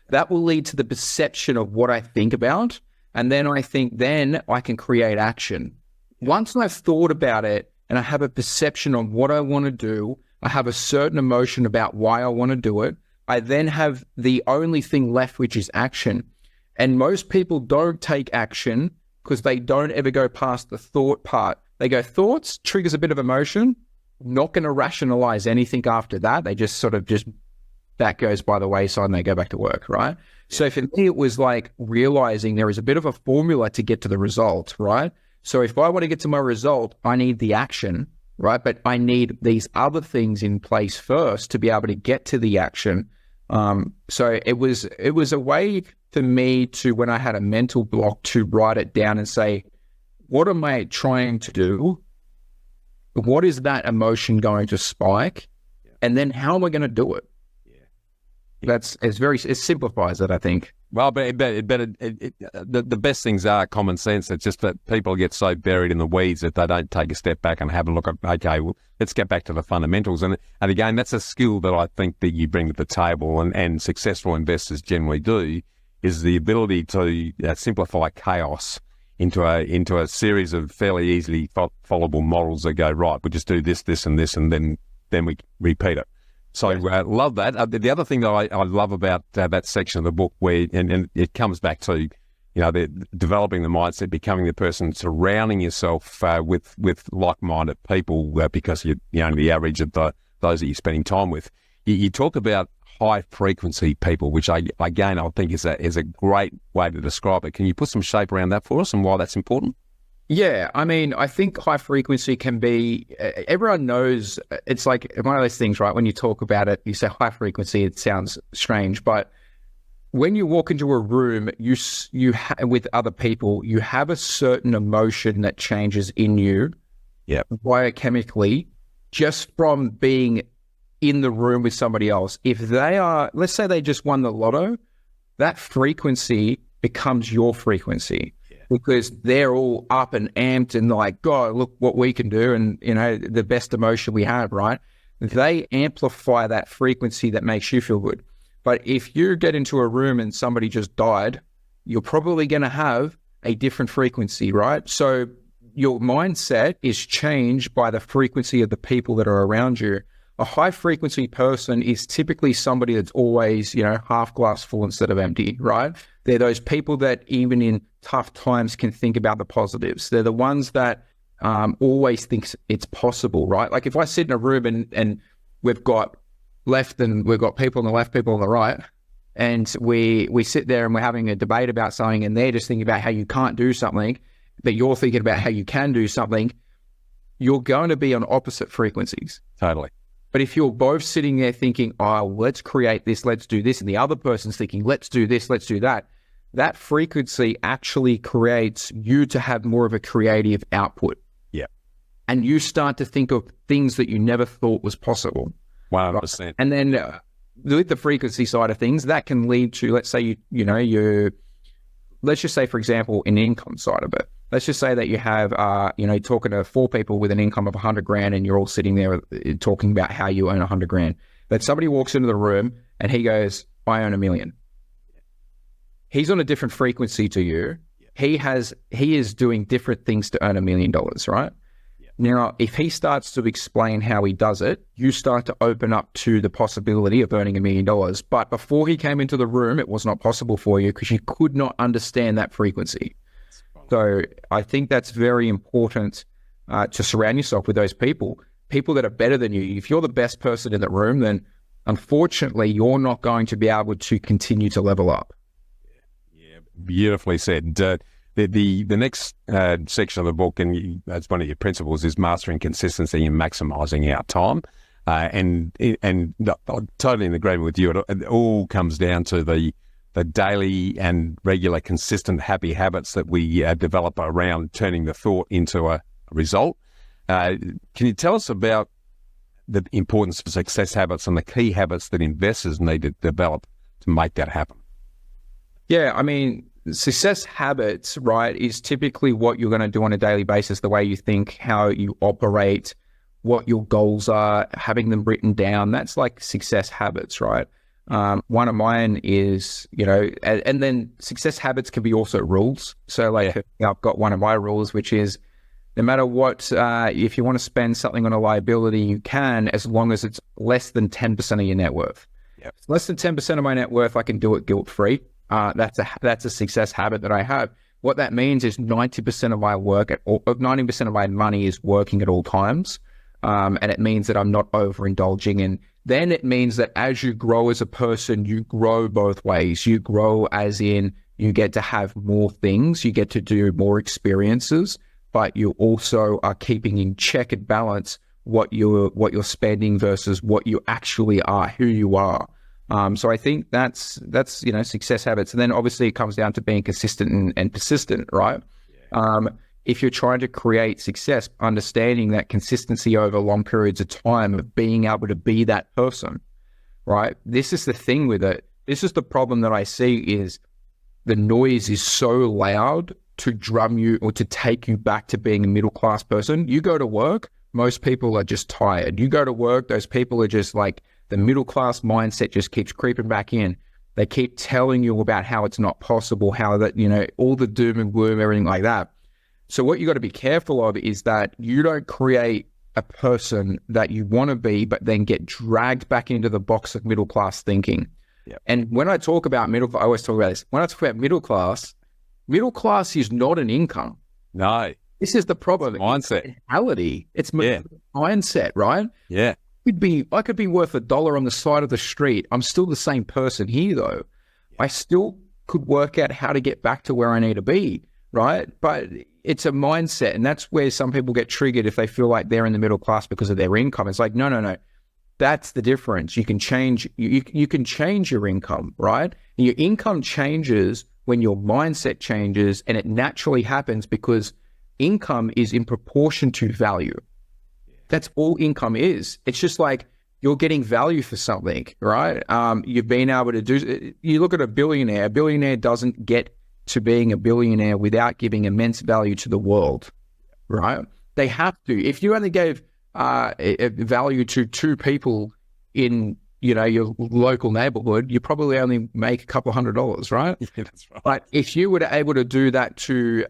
That will lead to the perception of what I think about. And then I think then I can create action. Once I've thought about it and I have a perception on what I want to do, I have a certain emotion about why I want to do it, I then have the only thing left, which is action. And most people don't take action because they don't ever go past the thought part. They go, thoughts triggers a bit of emotion, not going to rationalize anything after that. They just that goes by the wayside and they go back to work, right? Yeah. So for me, it was like realizing there is a bit of a formula to get to the result, right? So if I want to get to my result, I need the action, right? But I need these other things in place first to be able to get to the action. So it was a way for me to, when I had a mental block, to write it down and say, what am I trying to do? What is that emotion going to spike? Yeah. And then how am I going to do it? Yeah. It simplifies it, I think. Well, but the best things are common sense. It's just that people get so buried in the weeds that they don't take a step back and have a look at, okay, well, let's get back to the fundamentals. And again, that's a skill that I think that you bring to the table, and successful investors generally do, is the ability to simplify chaos into a series of fairly easily followable models that go, right, we just do this, this, and this, and then we repeat it. So love that. The other thing that I love about that section of the book, where and it comes back to, developing the mindset, becoming the person, surrounding yourself with like-minded people, because you're only the average of those that you're spending time with. You talk about high-frequency people, which I think is a great way to describe it. Can you put some shape around that for us and why that's important? Yeah, I mean, I think high frequency can be, everyone knows, it's like one of those things, right? When you talk about it, you say high frequency, it sounds strange, but when you walk into a room, with other people, you have a certain emotion that changes in you, biochemically, just from being in the room with somebody else. If they are, let's say they just won the lotto, that frequency becomes your frequency. Because they're all up and amped and like, God, look what we can do, and the best emotion we have, right? They amplify that frequency that makes you feel good. But if you get into a room and somebody just died, you're probably going to have a different frequency, right? So your mindset is changed by the frequency of the people that are around you. A high frequency person is typically somebody that's always, half glass full instead of empty, right? They're those people that even in tough times can think about the positives. They're the ones that always think it's possible, right? Like if I sit in a room and we've got people on the left, people on the right, and we sit there and we're having a debate about something, and they're just thinking about how you can't do something, but you're thinking about how you can do something, you're going to be on opposite frequencies. Totally. But if you're both sitting there thinking, oh, let's create this, let's do this, and the other person's thinking, let's do this, let's do that, that frequency actually creates you to have more of a creative output. Yeah. And you start to think of things that you never thought was possible. 100%. And then with the frequency side of things, that can lead to, let's say, let's just say, for example, an income side of it. Let's just say that you have, talking to 4 people with an income of 100 grand, and you're all sitting there talking about how you earn 100 grand. But somebody walks into the room and he goes, I earn $1 million. He's on a different frequency to you. He is doing different things to earn $1 million, right? Now, if he starts to explain how he does it, you start to open up to the possibility of earning $1 million. But before he came into the room, it was not possible for you because you could not understand that frequency. So I think that's very important to surround yourself with those people that are better than you. If you're the best person in the room, then unfortunately, you're not going to be able to continue to level up. Yeah, beautifully said. The next section of the book, and that's one of your principles, is mastering consistency and maximizing our time. And I'm totally in agreement with you. It all comes down to the daily and regular, consistent, happy habits that we develop around turning the thought into a result. Can you tell us about the importance of success habits and the key habits that investors need to develop to make that happen? Yeah, I mean, success habits, right, is typically what you're going to do on a daily basis, the way you think, how you operate, what your goals are, having them written down. That's like success habits, right? One of mine is, and then success habits can be also rules. So I've got one of my rules, which is no matter what, if you want to spend something on a liability, you can, as long as it's less than 10% of your net worth. Yep. Less than 10% of my net worth, I can do it guilt-free. That's a success habit that I have. What that means is 90% of my work, 90% of my money is working at all times. And it means that I'm not overindulging. And then it means that as you grow as a person, you grow both ways. You grow as in you get to have more things, you get to do more experiences, but you also are keeping in check and balance what you're spending versus what you actually are, who you are. So I think that's success habits. And then obviously it comes down to being consistent and persistent, right? If you're trying to create success, understanding that consistency over long periods of time of being able to be that person, right? This is the thing with it. This is the problem that I see is the noise is so loud to drum you or to take you back to being a middle-class person. You go to work, most people are just tired. You go to work, those people are just like, the middle-class mindset just keeps creeping back in. They keep telling you about how it's not possible, how that, all the doom and gloom, everything like that. So what you got to be careful of is that you don't create a person that you want to be, but then get dragged back into the box of middle-class thinking. Yep. And when I talk about I always talk about this. When I talk about middle class is not an income. No. This is the problem. It's mindset. It's mentality. It's mindset, right? Yeah. I could be worth $1 on the side of the street. I'm still the same person here, though. I still could work out how to get back to where I need to be, right? But it's a mindset, and that's where some people get triggered if they feel like they're in the middle class because of their income. It's like, no. That's the difference. You can change. You can change your income, right? And your income changes when your mindset changes, and it naturally happens because income is in proportion to value. That's all income is. It's just like you're getting value for something, right? You've been able to do. You look at a billionaire. A billionaire doesn't get to being a billionaire without giving immense value to the world, right? They have to. If you only gave value to 2 people in your local neighborhood, you probably only make a couple $100, right? Yeah, that's right. But if you were able to do that to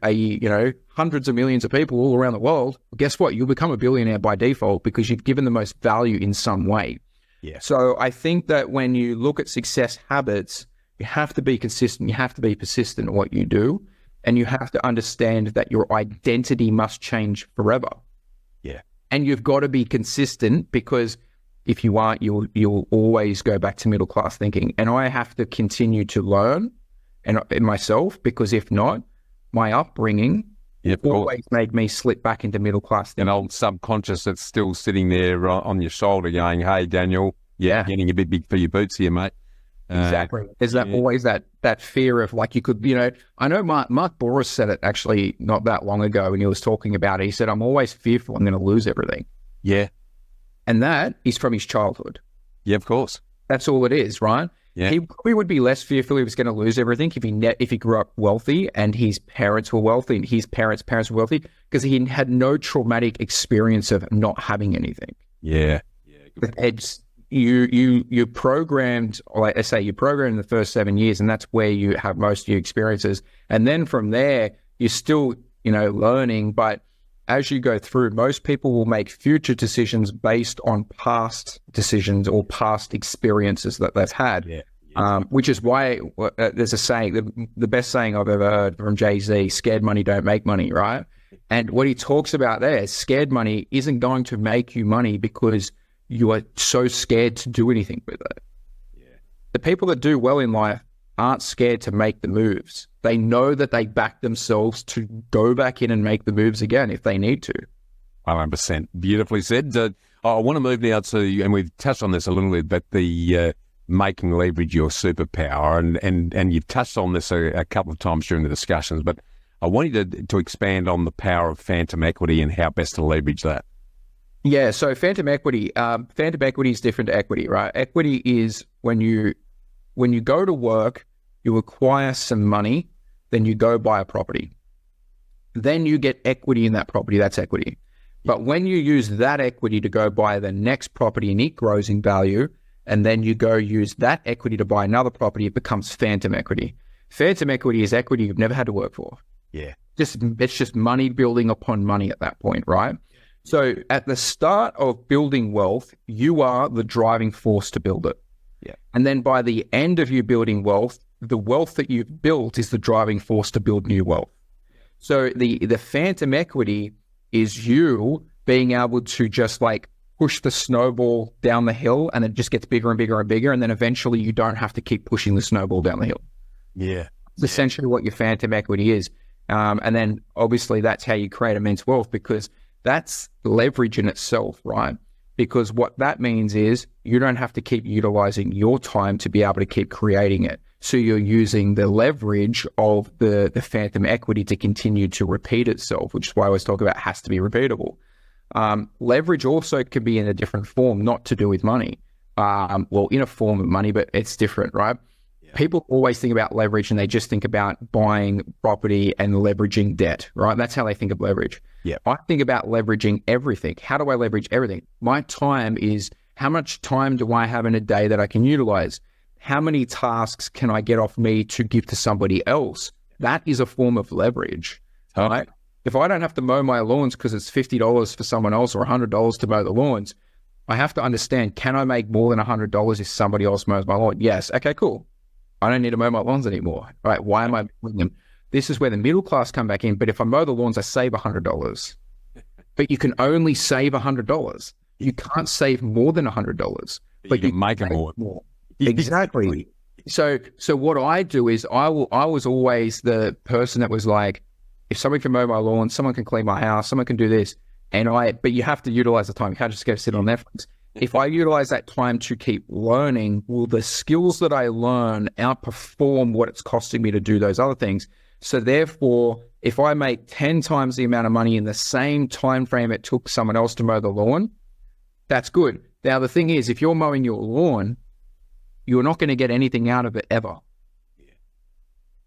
hundreds of millions of people all around the world, guess what? You'll become a billionaire by default because you've given the most value in some way. Yeah. So I think that when you look at success habits, you have to be consistent, you have to be persistent in what you do, and you have to understand that your identity must change forever. Yeah. And you've got to be consistent because if you aren't, you'll always go back to middle class thinking. And I have to continue to learn and myself, because if not, my upbringing always made me slip back into middle class thinking. An old subconscious that's still sitting there on your shoulder going, hey, Daniel, getting a bit big for your boots here, mate. Exactly. There's always that fear of like you could, I know Mark Boris said it actually not that long ago when he was talking about it. He said, I'm always fearful I'm going to lose everything. Yeah. And that is from his childhood. Yeah, of course. That's all it is, right? Yeah. He probably would be less fearful he was going to lose everything if he grew up wealthy and his parents were wealthy and his parents were wealthy, because he had no traumatic experience of not having anything. Yeah. It's you're programmed, like I say, you're programmed in the first 7 years, and that's where you have most of your experiences. And then from there, you're still, learning. But as you go through, most people will make future decisions based on past decisions or past experiences that they've had. Yeah. Which is why there's a saying, the best saying I've ever heard from Jay-Z, scared money don't make money, right? And what he talks about there, scared money isn't going to make you money because you are so scared to do anything with it. Yeah. The people that do well in life aren't scared to make the moves. They know that they back themselves to go back in and make the moves again if they need to. 100%. Beautifully said. I want to move now to, and we've touched on this a little bit, but the making leverage your superpower, and you've touched on this a couple of times during the discussions, but I want you to expand on the power of phantom equity and how best to leverage that. Yeah, so phantom equity is different to equity, right? Equity is when you go to work, you acquire some money, then you go buy a property. Then you get equity in that property, that's equity. But when you use that equity to go buy the next property and it grows in value, and then you go use that equity to buy another property, it becomes phantom equity. Phantom equity is equity you've never had to work for. Yeah. It's just money building upon money at that point, right? So at the start of building wealth, you are the driving force to build it. Yeah. And then by the end of you building wealth, the wealth that you've built is the driving force to build new wealth. So the phantom equity is you being able to just like push the snowball down the hill, and it just gets bigger and bigger and bigger. And then eventually you don't have to keep pushing the snowball down the hill. Yeah. It's essentially what your phantom equity is. And then obviously that's how you create immense wealth, because that's leverage in itself, right? because what that means is you don't have to keep utilizing your time to be able to keep creating it. So you're using the leverage of the phantom equity to continue to repeat itself, which is why I always talk about it has to be repeatable. Leverage also can be in a different form, not to do with money. Well, in a form of money, but it's different, right? Yeah. People always think about leverage and they just think about buying property and leveraging debt, right? That's how they think of leverage. Yeah. I think about leveraging everything. How do I leverage everything? My time is, how much time do I have in a day that I can utilize? How many tasks can I get off me to give to somebody else? That is a form of leverage, right? If I don't have to mow my lawns because it's $50 for someone else or $100 to mow the lawns, I have to understand, can I make more than $100 if somebody else mows my lawn? Yes. Okay, cool. I don't need to mow my lawns anymore. Right? Why am I mowing them? This is where the middle class come back in. But if I mow the lawns, I save $100. But you can only save $100. You can't save more than $100. But you can make it more. Exactly. So what I do is I was always the person that was like, if someone can mow my lawn, someone can clean my house, someone can do this, but you have to utilize the time. You can't just go sit on Netflix. If I utilize that time to keep learning, will the skills that I learn outperform what it's costing me to do those other things? So therefore, if I make 10 times the amount of money in the same time frame it took someone else to mow the lawn, that's good. Now, the thing is, if you're mowing your lawn, you're not going to get anything out of it ever.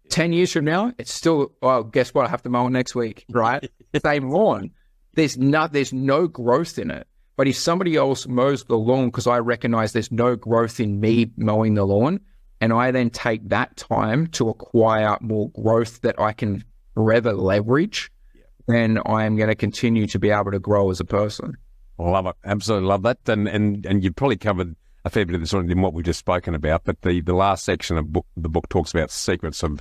10 years from now, it's still, oh, guess what? I have to mow it next week, right? Same lawn. There's no growth in it. But if somebody else mows the lawn because I recognize there's no growth in me mowing the lawn, and I then take that time to acquire more growth that I can forever leverage, then I am going to continue to be able to grow as a person. I love it. Absolutely love that. And you've probably covered a fair bit of this in what we've just spoken about, but the last section of the book talks about secrets of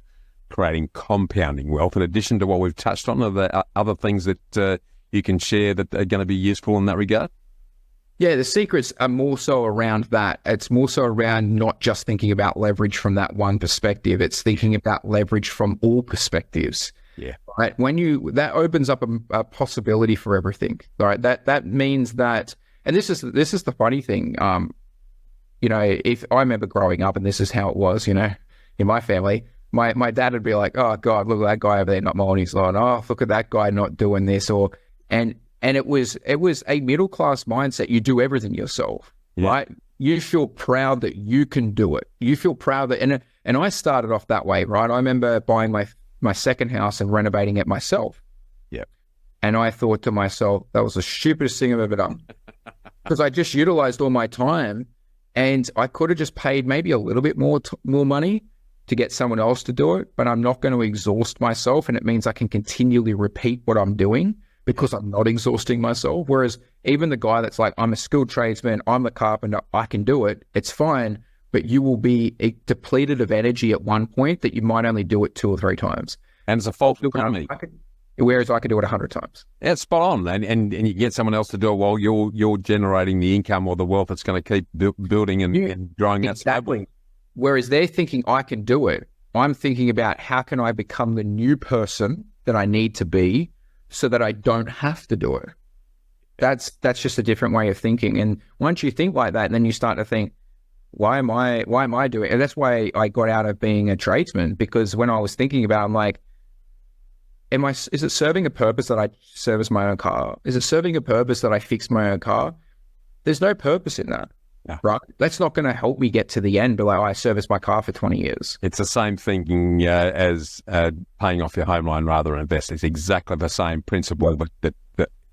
creating compounding wealth. In addition to what we've touched on, are there other things that you can share that are going to be useful in that regard? Yeah, the secrets are more so around that. It's more so around not just thinking about leverage from that one perspective. It's thinking about leverage from all perspectives. Yeah. Right. That opens up a possibility for everything. Right. That means that, and this is the funny thing. If I remember growing up, and this is how it was, in my family, my dad would be like, "Oh God, look at that guy over there not mowing his lawn. Oh, look at that guy not doing this," and it was a middle class mindset. You do everything yourself, right? You feel proud that you can do it. You feel proud that, and I started off that way, right? I remember buying my second house and renovating it myself. Yeah. And I thought to myself, that was the stupidest thing I've ever done, because I just utilized all my time, and I could have just paid maybe a little bit more money to get someone else to do it, but I'm not going to exhaust myself, and it means I can continually repeat what I'm doing because I'm not exhausting myself. Whereas even the guy that's like, I'm a skilled tradesman, I'm a carpenter, I can do it, it's fine, but you will be depleted of energy at one point that you might only do it 2 or 3 times. And it's a false economy. Whereas I could do it 100 times. Yeah, it's spot on. And you get someone else to do it while you're generating the income or the wealth that's going to keep building and growing. Exactly. Whereas they're thinking, I can do it. I'm thinking about, how can I become the new person that I need to be so that I don't have to do it? That's just a different way of thinking. And once you think like that, then you start to think, why am I doing it? And that's why I got out of being a tradesman, because when I was thinking about it, I'm like, is it serving a purpose that I service my own car? Is it serving a purpose that I fix my own car? There's no purpose in that. Yeah. Right? That's not going to help me get to the end, but like, I serviced my car for 20 years. It's the same thinking as paying off your home loan rather than invest. It's exactly the same principle that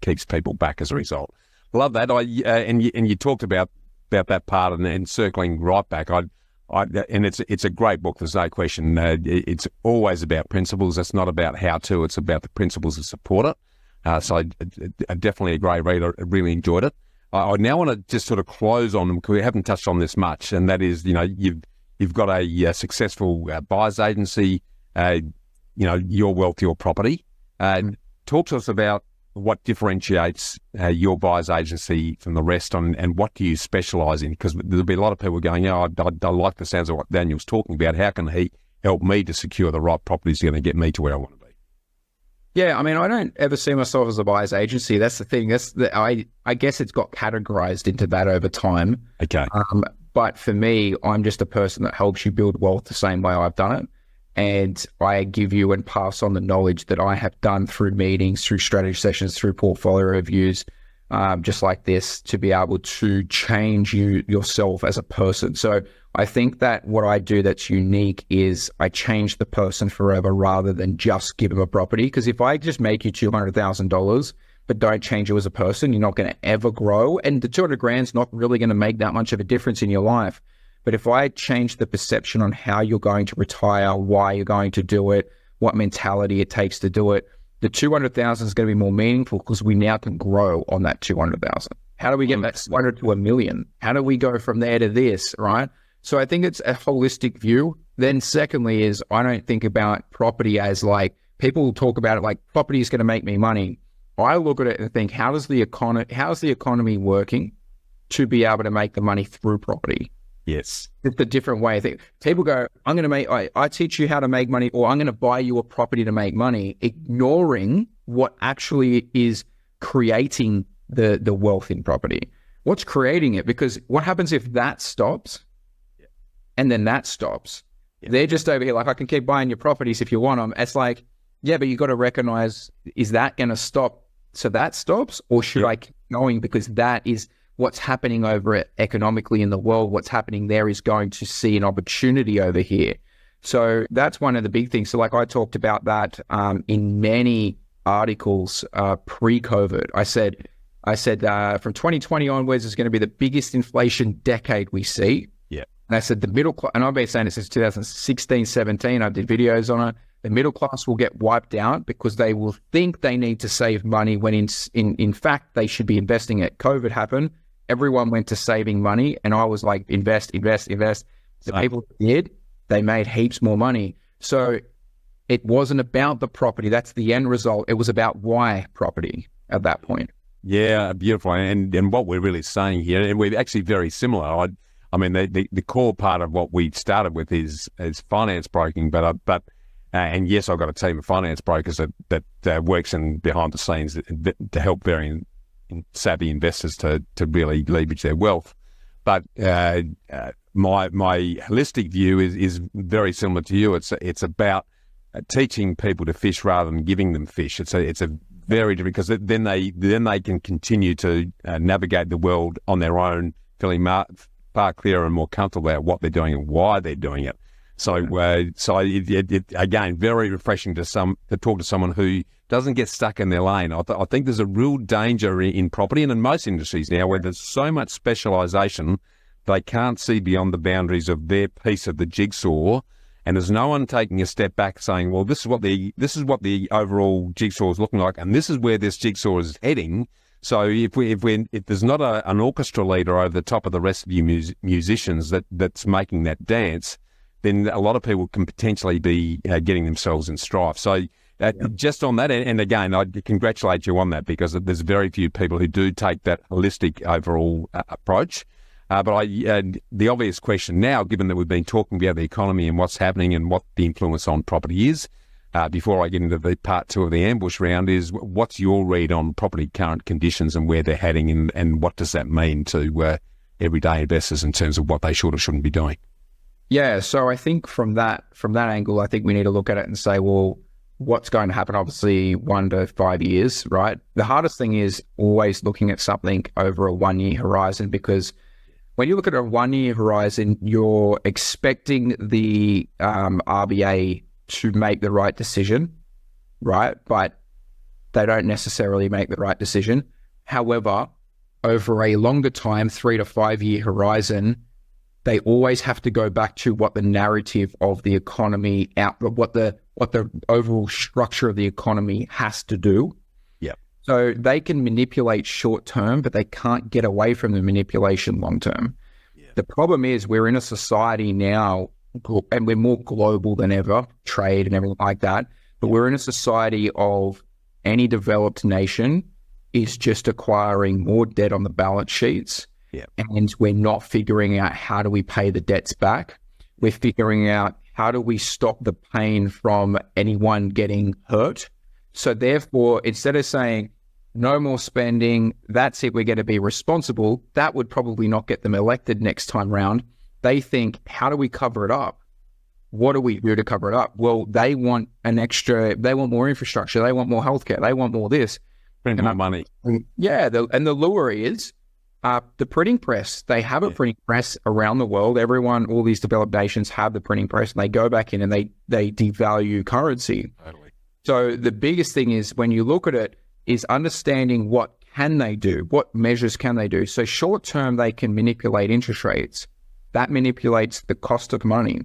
keeps people back as a result. Love that. And you talked about that part and circling right back. And it's a great book. There's no question. It's always about principles. It's not about how to. It's about the principles that support it. So I definitely a great read. I really enjoyed it. I now want to just sort of close on them, because we haven't touched on this much, and that is, you've got a successful buyer's agency, your wealth, your property. Talk to us about what differentiates your buyer's agency from the rest, and what do you specialise in? Because there'll be a lot of people going, I like the sounds of what Daniel's talking about. How can he help me to secure the right properties that are going to get me to where I want to be? Yeah, I mean, I don't ever see myself as a buyer's agency. That's the thing. I guess it's got categorized into that over time. Okay. But for me, I'm just a person that helps you build wealth the same way I've done it. And I give you and pass on the knowledge that I have done through meetings, through strategy sessions, through portfolio reviews, just like this, to be able to change yourself as a person. So I think that what I do that's unique is I change the person forever rather than just give them a property. Because if I just make you $200,000, but don't change you as a person, you're not going to ever grow. And the 200 grand's not really going to make that much of a difference in your life. But if I change the perception on how you're going to retire, why you're going to do it, what mentality it takes to do it, the 200,000 is going to be more meaningful because we now can grow on that 200,000. How do we get that 200 to a million? How do we go from there to this, right? So I think it's a holistic view. Then secondly is I don't think about property as like, people talk about it like property is going to make me money. I look at it and think, how's the economy working to be able to make the money through property? Yes. It's a different way. I think people go, I teach you how to make money, or I'm going to buy you a property to make money, ignoring what actually is creating the wealth in property. What's creating it? Because what happens if that stops and then that stops? Yeah. They're just over here like, I can keep buying your properties if you want them. It's like, yeah, but you got to recognize, is that going to stop so that stops? Or should I keep going because that is what's happening over it economically in the world? What's happening there is going to see an opportunity over here. So that's one of the big things. So like I talked about that in many articles pre-COVID. I said from 2020 onwards is going to be the biggest inflation decade we see. Yeah. And I said the middle class, and I've been saying it since 2016, 17, I did videos on it. The middle class will get wiped out because they will think they need to save money when in fact they should be investing it. COVID happened. Everyone went to saving money, and I was like, invest. The people did, they made heaps more money. So it wasn't about the property. That's the end result. It was about why property at that point. Yeah, beautiful. And what we're really saying here, and we're actually very similar. I mean, the core part of what we started with is finance broking, but and yes, I've got a team of finance brokers that works behind the scenes to help very savvy investors to really leverage their wealth. But my holistic view is very similar to you. It's about teaching people to fish rather than giving them fish. It's a very different, because then they can continue to navigate the world on their own, feeling far clearer and more comfortable about what they're doing and why they're doing it. So it again, very refreshing to talk to someone who doesn't get stuck in their lane. I think there's a real danger in property and in most industries now where there's so much specialisation, they can't see beyond the boundaries of their piece of the jigsaw, and there's no one taking a step back saying, well, this is what the overall jigsaw is looking like, and this is where this jigsaw is heading. So if there's not an orchestra leader over the top of the rest of you musicians that's making that dance, then a lot of people can potentially be getting themselves in strife. So just on that, and again, I congratulate you on that, because there's very few people who do take that holistic overall approach. But the obvious question now, given that we've been talking about the economy and what's happening and what the influence on property is, before I get into the part two of the ambush round, is what's your read on property current conditions and where they're heading, and what does that mean to everyday investors in terms of what they should or shouldn't be doing? Yeah, so I think from that angle, I think we need to look at it and say, well, what's going to happen? Obviously, 1 to 5 years, right? The hardest thing is always looking at something over a 1 year horizon, because when you look at a 1 year horizon, you're expecting the RBA to make the right decision, right? But they don't necessarily make the right decision. However, over a longer time, 3 to 5 year horizon, they always have to go back to what the narrative of the economy what the overall structure of the economy has to do. Yeah. So they can manipulate short term, but they can't get away from the manipulation long term. Yeah. The problem is we're in a society now, and we're more global than ever, trade and everything like that. But we're in a society of any developed nation is just acquiring more debt on the balance sheets. Yeah. And we're not figuring out how do we pay the debts back. We're figuring out how do we stop the pain from anyone getting hurt. So therefore, instead of saying no more spending, that's it, we're going to be responsible, that would probably not get them elected next time round. They think, how do we cover it up? What do we do to cover it up? Well, they want they want more infrastructure, they want more healthcare, they want more this. Spend more money. Yeah, and the lure is the printing press. They have a printing press around the world. Everyone, all these developed nations have the printing press, and they go back in and they devalue currency. Totally. So the biggest thing is, when you look at it, is understanding what can they do, what measures can they do. So short term, they can manipulate interest rates. That manipulates the cost of money,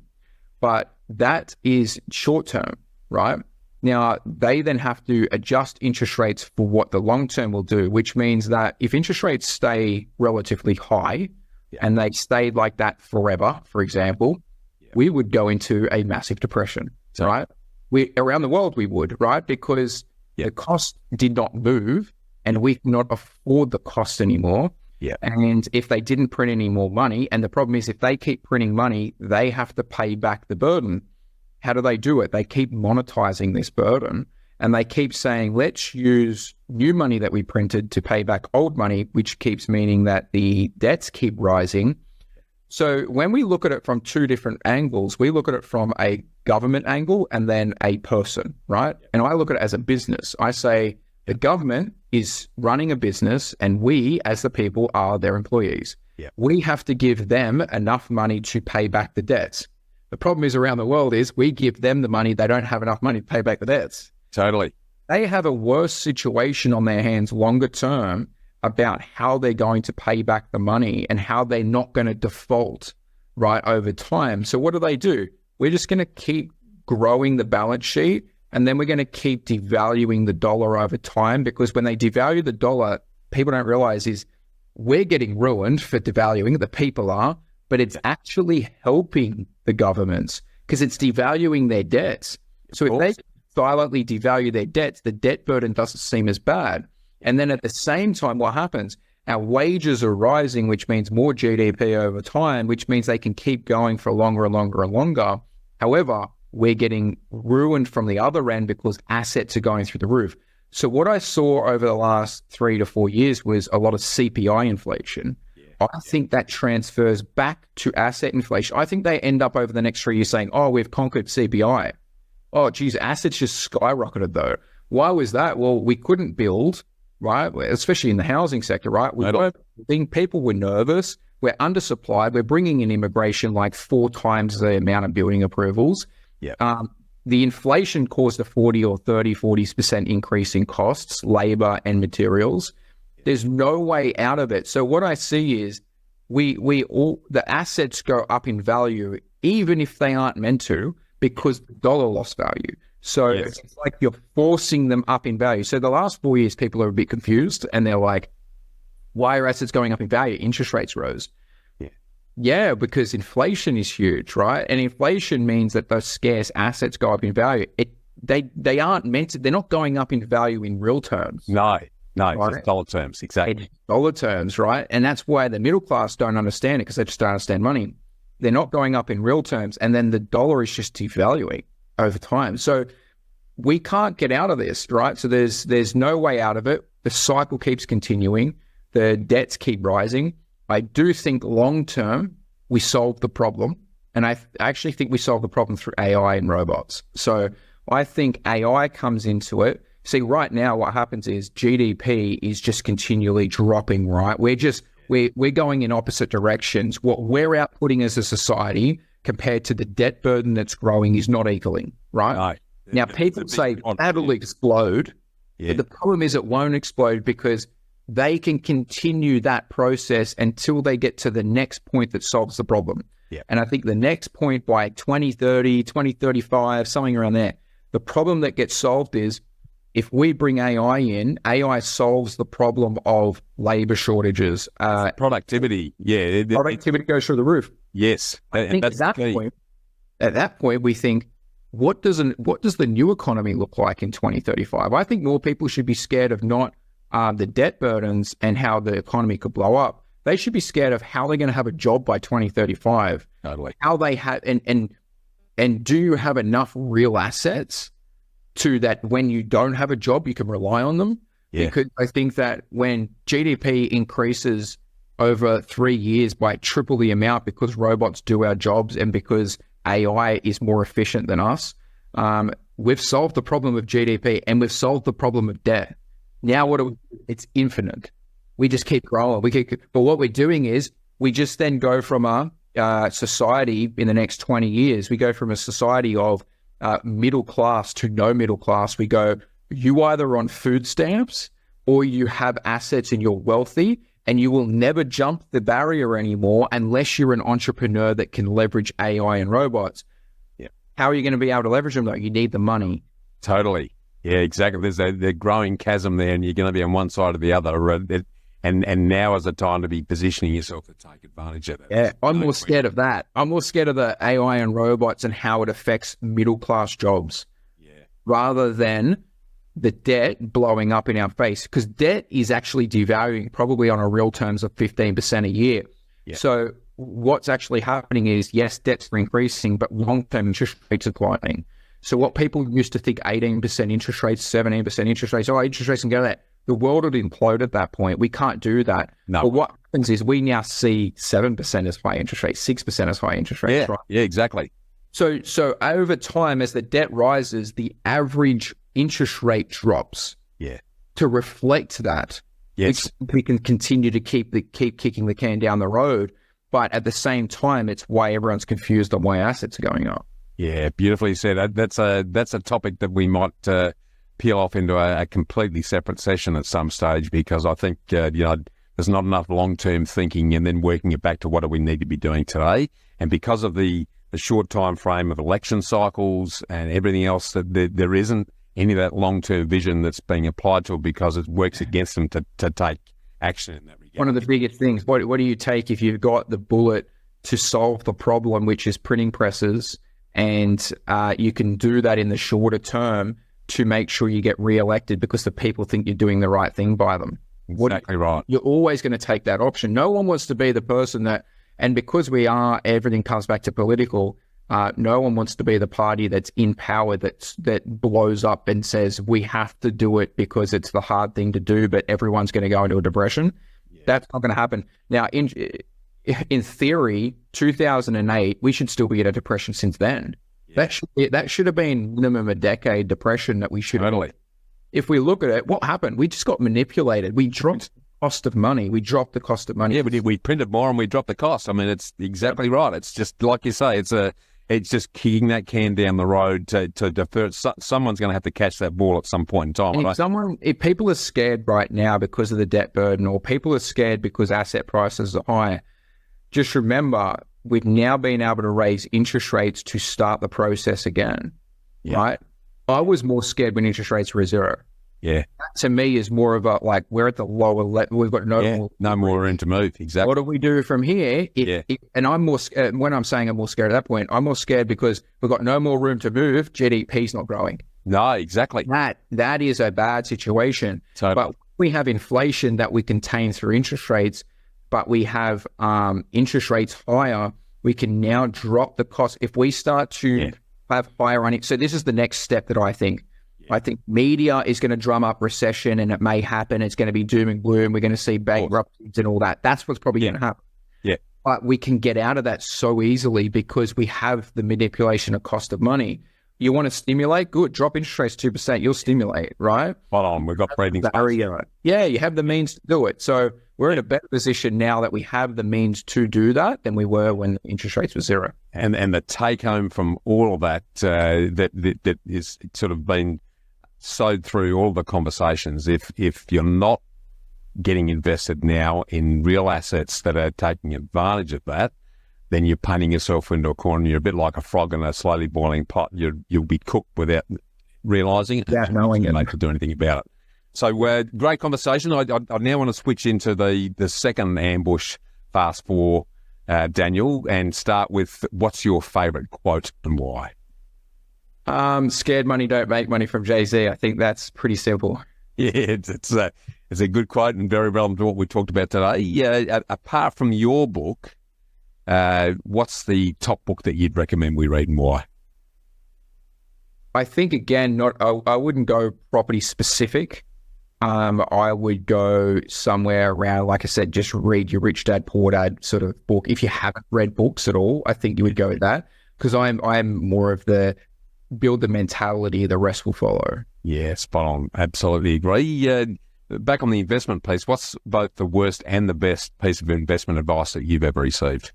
but that is short term, right? Now, they then have to adjust interest rates for what the long term will do, which means that if interest rates stay relatively high and they stayed like that forever, for example, we would go into a massive depression, right? Around the world, we would, right? Because the cost did not move and we cannot afford the cost anymore. Yeah. And if they didn't print any more money, and the problem is if they keep printing money, they have to pay back the burden. How do they do it? They keep monetizing this burden, and they keep saying, let's use new money that we printed to pay back old money, which keeps meaning that the debts keep rising. So when we look at it from two different angles, we look at it from a government angle and then a person, right? And I look at it as a business. I say the government is running a business and we, as the people, are their employees. Yeah. We have to give them enough money to pay back the debts. The problem is around the world is we give them the money, they don't have enough money to pay back the debts. Totally. They have a worse situation on their hands longer term about how they're going to pay back the money and how they're not going to default right over time. So what do? We're just going to keep growing the balance sheet, and then we're going to keep devaluing the dollar over time, because when they devalue the dollar, people don't realize is we're getting ruined for devaluing, the people are, but it's actually helping the governments because it's devaluing their debts. So if they silently devalue their debts, the debt burden doesn't seem as bad. And then at the same time, what happens? Our wages are rising, which means more GDP over time, which means they can keep going for longer and longer and longer. However, we're getting ruined from the other end because assets are going through the roof. So what I saw over the last 3 to 4 years was a lot of CPI inflation. I think that transfers back to asset inflation. I think they end up over the next 3 years saying, oh, we've conquered CPI. Oh, geez, assets just skyrocketed though. Why was that? Well, we couldn't build, right? Especially in the housing sector, right? People were nervous. We're undersupplied. We're bringing in immigration like 4 times the amount of building approvals. Yeah. The inflation caused a 40% increase in costs, labor and materials. There's no way out of it. So what I see is the assets go up in value, even if they aren't meant to, because the dollar lost value. So it's like you're forcing them up in value. So the last 4 years, people are a bit confused and they're like, why are assets going up in value? Interest rates rose. Yeah, because inflation is huge, right? And inflation means that those scarce assets go up in value. They aren't meant to, they're not going up in value in real terms. No, right? Just dollar terms, exactly. Dollar terms, right? And that's why the middle class don't understand it, because they just don't understand money. They're not going up in real terms, and then the dollar is just devaluing over time. So we can't get out of this, right? So there's no way out of it. The cycle keeps continuing. The debts keep rising. I do think long term we solved the problem, and I actually think we solved the problem through AI and robots. So I think AI comes into it. See, right now what happens is GDP is just continually dropping, right? We're going in opposite directions. What we're outputting as a society compared to the debt burden that's growing is not equaling, right? Now, people say that'll explode, but the problem is it won't explode because they can continue that process until they get to the next point that solves the problem. And I think the next point by 2030, 2035, something around there, the problem that gets solved is if we bring AI in, AI solves the problem of labor shortages. Productivity. Productivity goes through the roof. Yes. I think at that point, we think, what does the new economy look like in 2035? I think more people should be scared of not the debt burdens and how the economy could blow up. They should be scared of how they're going to have a job by 2035. Totally. How they have, and do you have enough real assets to that when you don't have a job, you can rely on them. Yeah. Because I think that when GDP increases over 3 years by triple the amount because robots do our jobs and because AI is more efficient than us, we've solved the problem of GDP and we've solved the problem of debt. Now it's infinite. We just keep growing. But what we're doing is we just then go from a society in the next 20 years, we go from a society of middle class to no middle class. We go, you either on food stamps or you have assets and you're wealthy, and you will never jump the barrier anymore unless you're an entrepreneur that can leverage AI and robots. Yeah. How are you going to be able to leverage them though? You need the money. Totally. Yeah, exactly. There's the growing chasm there, and you're going to be on one side or the other. And now is the time to be positioning yourself to take advantage of that. Yeah, I'm more scared of that. I'm more scared of the AI and robots and how it affects middle-class jobs rather than the debt blowing up in our face, because debt is actually devaluing probably on a real terms of 15% a year. Yeah. So what's actually happening is, yes, debts are increasing, but long-term interest rates are declining. So what people used to think 18% interest rates, 17% interest rates, interest rates can go there. The world would implode at that point. We can't do that. No. But what happens is we now see 7% as high interest rates, 6% as high interest rates. Yeah, right? yeah, exactly. So over time, as the debt rises, the average interest rate drops. Yeah. To reflect that. Yes. We can continue to keep kicking the can down the road, but at the same time, it's why everyone's confused on why assets are going up. Yeah, beautifully said. That's a topic that we might peel off into a completely separate session at some stage, because I think there's not enough long-term thinking and then working it back to what do we need to be doing today. And because of the short time frame of election cycles and everything else, that there isn't any of that long-term vision that's being applied to it, because it works against them to take action in that regard. One of the biggest things, what do you take if you've got the bullet to solve the problem, which is printing presses, and you can do that in the shorter term to make sure you get re-elected because the people think you're doing the right thing by them? Exactly right. You're always going to take that option. No one wants to be the person that, and because everything comes back to political, no one wants to be the party that's in power that blows up and says we have to do it because it's the hard thing to do, but everyone's going to go into a depression. Yeah. That's not going to happen. Now, in theory, 2008, we should still be in a depression since then. Yeah. That should have been minimum a decade depression that we should have. Totally. If we look at it, what happened? We just got manipulated. We dropped the cost of money. We dropped the cost of money. Yeah, we printed more and we dropped the cost. I mean, it's exactly right. It's just like you say. It's just kicking that can down the road to defer. Someone's going to have to catch that ball at some point in time. If people are scared right now because of the debt burden, or people are scared because asset prices are high, just remember we've now been able to raise interest rates to start the process again, right? I was more scared when interest rates were zero. Yeah. That to me is more of a, like, we're at the lower level. We've got no more room to move. Exactly. What do we do from here? And I'm more when I'm saying I'm more scared at that point, I'm more scared because we've got no more room to move. GDP's not growing. No, exactly. That is a bad situation. Totally. But we have inflation that we contain through interest rates, but we have interest rates higher. We can now drop the cost. If we start to have higher running. So this is the next step that I think. I think media is going to drum up recession, and it may happen. It's going to be doom and gloom. We're going to see bankruptcies and all that. That's what's probably going to happen. Yeah. But we can get out of that so easily because we have the manipulation of cost of money. You want to stimulate? Good. Drop interest rates 2%. You'll stimulate, right? Spot on. We've got breathing space. Yeah, you have the means to do it. So we're in a better position now that we have the means to do that than we were when interest rates were zero. And the take home from all of that that is sort of been sowed through all the conversations. If you're not getting invested now in real assets that are taking advantage of that, then you're painting yourself into a corner. You're a bit like a frog in a slowly boiling pot. You'll be cooked without realising it. Without knowing it. Not to do anything about it. So great conversation. I now want to switch into the second ambush fast for Daniel, and start with, what's your favourite quote and why? Scared money don't make money, from Jay-Z. I think that's pretty simple. Yeah, it's a good quote and very relevant to what we talked about today. Yeah, apart from your book, what's the top book that you'd recommend we read, and why? I think again, I wouldn't go property specific. I would go somewhere around, like I said, just read your Rich Dad Poor Dad sort of book. If you haven't read books at all, I think you would go with that, because I'm more of the build the mentality, the rest will follow. Yeah, spot on. Absolutely agree. Back on the investment piece, what's both the worst and the best piece of investment advice that you've ever received?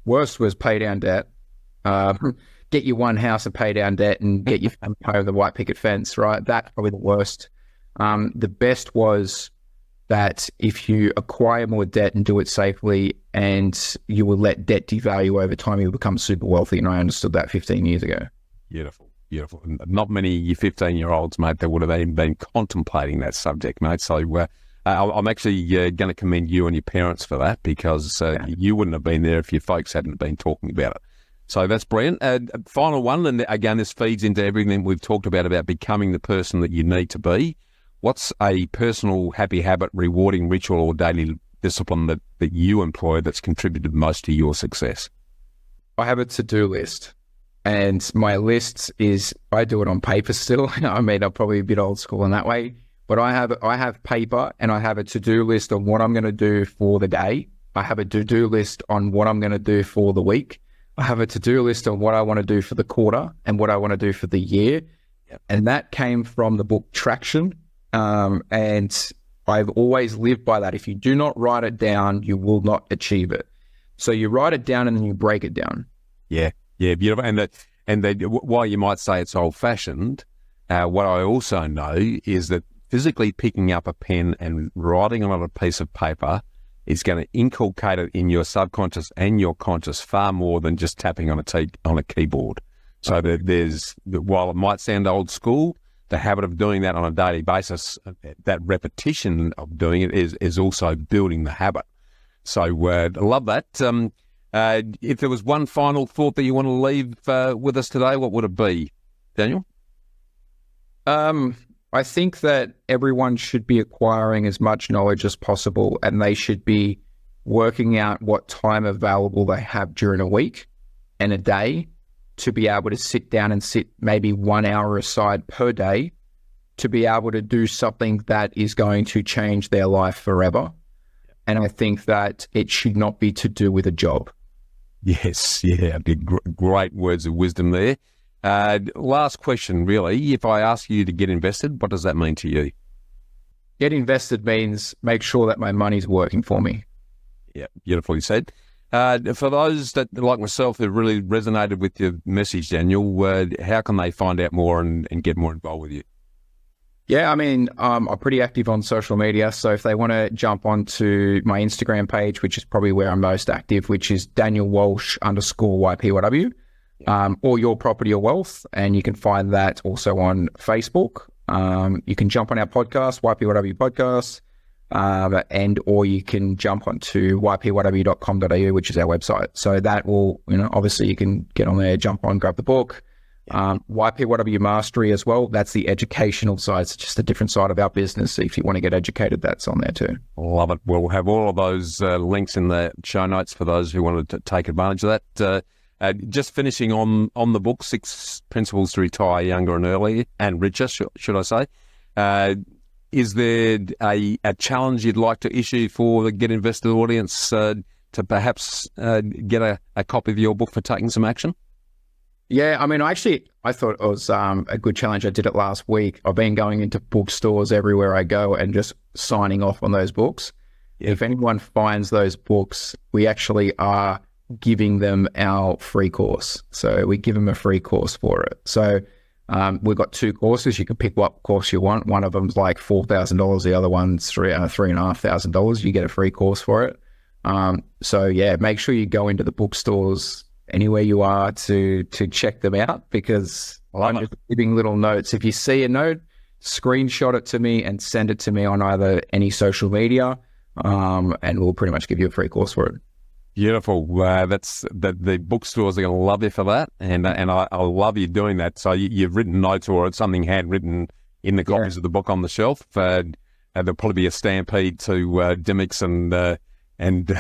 Worst was pay down debt. Get your one house and pay down debt and get your family home the white picket fence, right? That's probably the worst. The best was that if you acquire more debt and do it safely, and you will let debt devalue over time, you'll become super wealthy. And I understood that 15 years ago. Beautiful, beautiful. Not many 15-year-olds, mate, that would have even been contemplating that subject, mate. So I'm actually going to commend you and your parents for that, because you wouldn't have been there if your folks hadn't been talking about it. So that's brilliant. Final one, and again, this feeds into everything we've talked about becoming the person that you need to be. What's a personal happy habit, rewarding ritual, or daily discipline that you employ that's contributed most to your success? I have a to-do list, and my list is, I do it on paper still. I mean, I'm probably a bit old school in that way, but I have paper, and I have a to-do list on what I'm going to do for the day. I have a to-do list on what I'm going to do for the week. I have a to-do list on what I want to do for the quarter and what I want to do for the year. And that came from the book Traction. And I've always lived by that. If you do not write it down, you will not achieve it. So you write it down and then you break it down. Yeah, beautiful. And while you might say it's old-fashioned, what I also know is that physically picking up a pen and writing on a piece of paper is going to inculcate it in your subconscious and your conscious far more than just tapping on a keyboard. So while it might sound old school, the habit of doing that on a daily basis, that repetition of doing it is also building the habit. So I love that. If there was one final thought that you want to leave with us today, what would it be, Daniel? I think that everyone should be acquiring as much knowledge as possible, and they should be working out what time available they have during a week and a day to be able to sit down and sit maybe 1 hour aside per day to be able to do something that is going to change their life forever. And I think that it should not be to do with a job. Yes, yeah, great words of wisdom there. Last question, really. If I ask you to get invested, what does that mean to you? Get invested means make sure that my money's working for me. Yeah, beautifully said. For those that, like myself, that really resonated with your message, Daniel, how can they find out more and get more involved with you? Yeah, I mean, I'm pretty active on social media. So if they want to jump onto my Instagram page, which is probably where I'm most active, which is Daniel Walsh _YPYW, or Your Property or Wealth. And you can find that also on Facebook. You can jump on our podcast, YPYW Podcast. Or you can jump onto ypyw.com.au, which is our website. So that will, obviously you can get on there, jump on, grab the book. YPYW Mastery as well. That's the educational side. It's just a different side of our business. So if you want to get educated, that's on there too. Love it. We'll have all of those links in the show notes for those who want to take advantage of that. Just finishing on the book, 6 Principles to Retire Younger and Earlier and Richer, should I say. Is there a challenge you'd like to issue for the Get Invested audience to perhaps get a copy of your book for taking some action? Yeah, I mean, I thought it was a good challenge. I did it last week. I've been going into bookstores everywhere I go and just signing off on those books. Yeah. If anyone finds those books, we actually are giving them our free course. So we give them a free course for it. So we've got 2 courses. You can pick what course you want. One of them's like $4,000. The other one's $3,500. You get a free course for it. So yeah, make sure you go into the bookstores anywhere you are to check them out, because I'm just giving little notes. If you see a note, screenshot it to me and send it to me on either any social media, and we'll pretty much give you a free course for it. Beautiful. That's the bookstores are going to love you for that, and I love you doing that. So you've written notes or something handwritten in the copies of the book on the shelf. There'll probably be a stampede to Dymocks and And,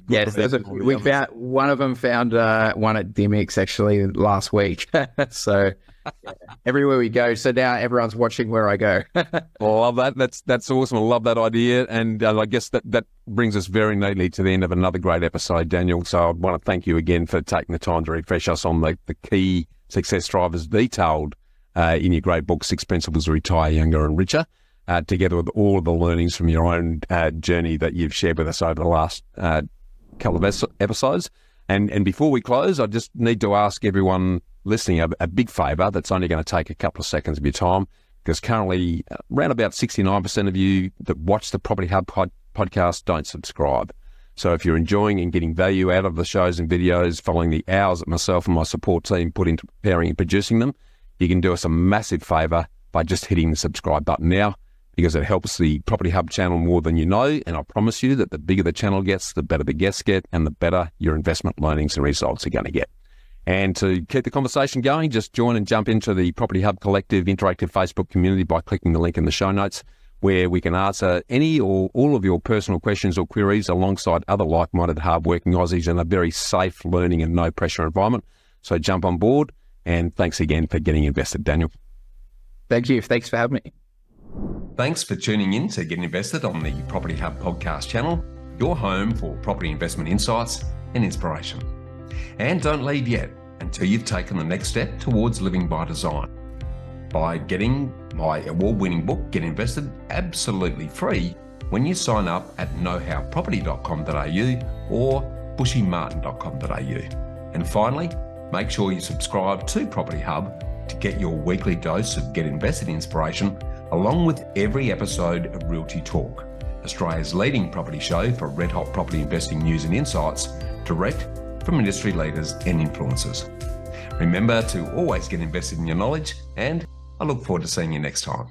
Yes, we found one of them found one at Dimix actually last week. So everywhere we go. So now everyone's watching where I go. I love that. That's awesome. I love that idea. And I guess that brings us very neatly to the end of another great episode, Daniel. So I want to thank you again for taking the time to refresh us on the key success drivers detailed in your great book, 6 Principles to Retire Younger and Richer, together with all of the learnings from your own journey that you've shared with us over the last couple of episodes. And before we close, I just need to ask everyone listening a big favour that's only going to take a couple of seconds of your time, because currently around about 69% of you that watch the Property Hub podcast don't subscribe. So if you're enjoying and getting value out of the shows and videos following the hours that myself and my support team put into preparing and producing them, you can do us a massive favour by just hitting the subscribe button now, because it helps the Property Hub channel more than you know. And I promise you that the bigger the channel gets, the better the guests get, and the better your investment learnings and results are going to get. And to keep the conversation going, just join and jump into the Property Hub Collective interactive Facebook community by clicking the link in the show notes, where we can answer any or all of your personal questions or queries alongside other like-minded, hard-working Aussies in a very safe, learning and no-pressure environment. So jump on board, and thanks again for getting invested, Daniel. Thank you. Thanks for having me. Thanks for tuning in to Get Invested on the Property Hub podcast channel, your home for property investment insights and inspiration. And don't leave yet until you've taken the next step towards living by design by getting my award-winning book, Get Invested, absolutely free when you sign up at knowhowproperty.com.au or bushymartin.com.au. And finally, make sure you subscribe to Property Hub to get your weekly dose of Get Invested inspiration, along with every episode of Realty Talk, Australia's leading property show for red-hot property investing news and insights, direct from industry leaders and influencers. Remember to always get invested in your knowledge, and I look forward to seeing you next time.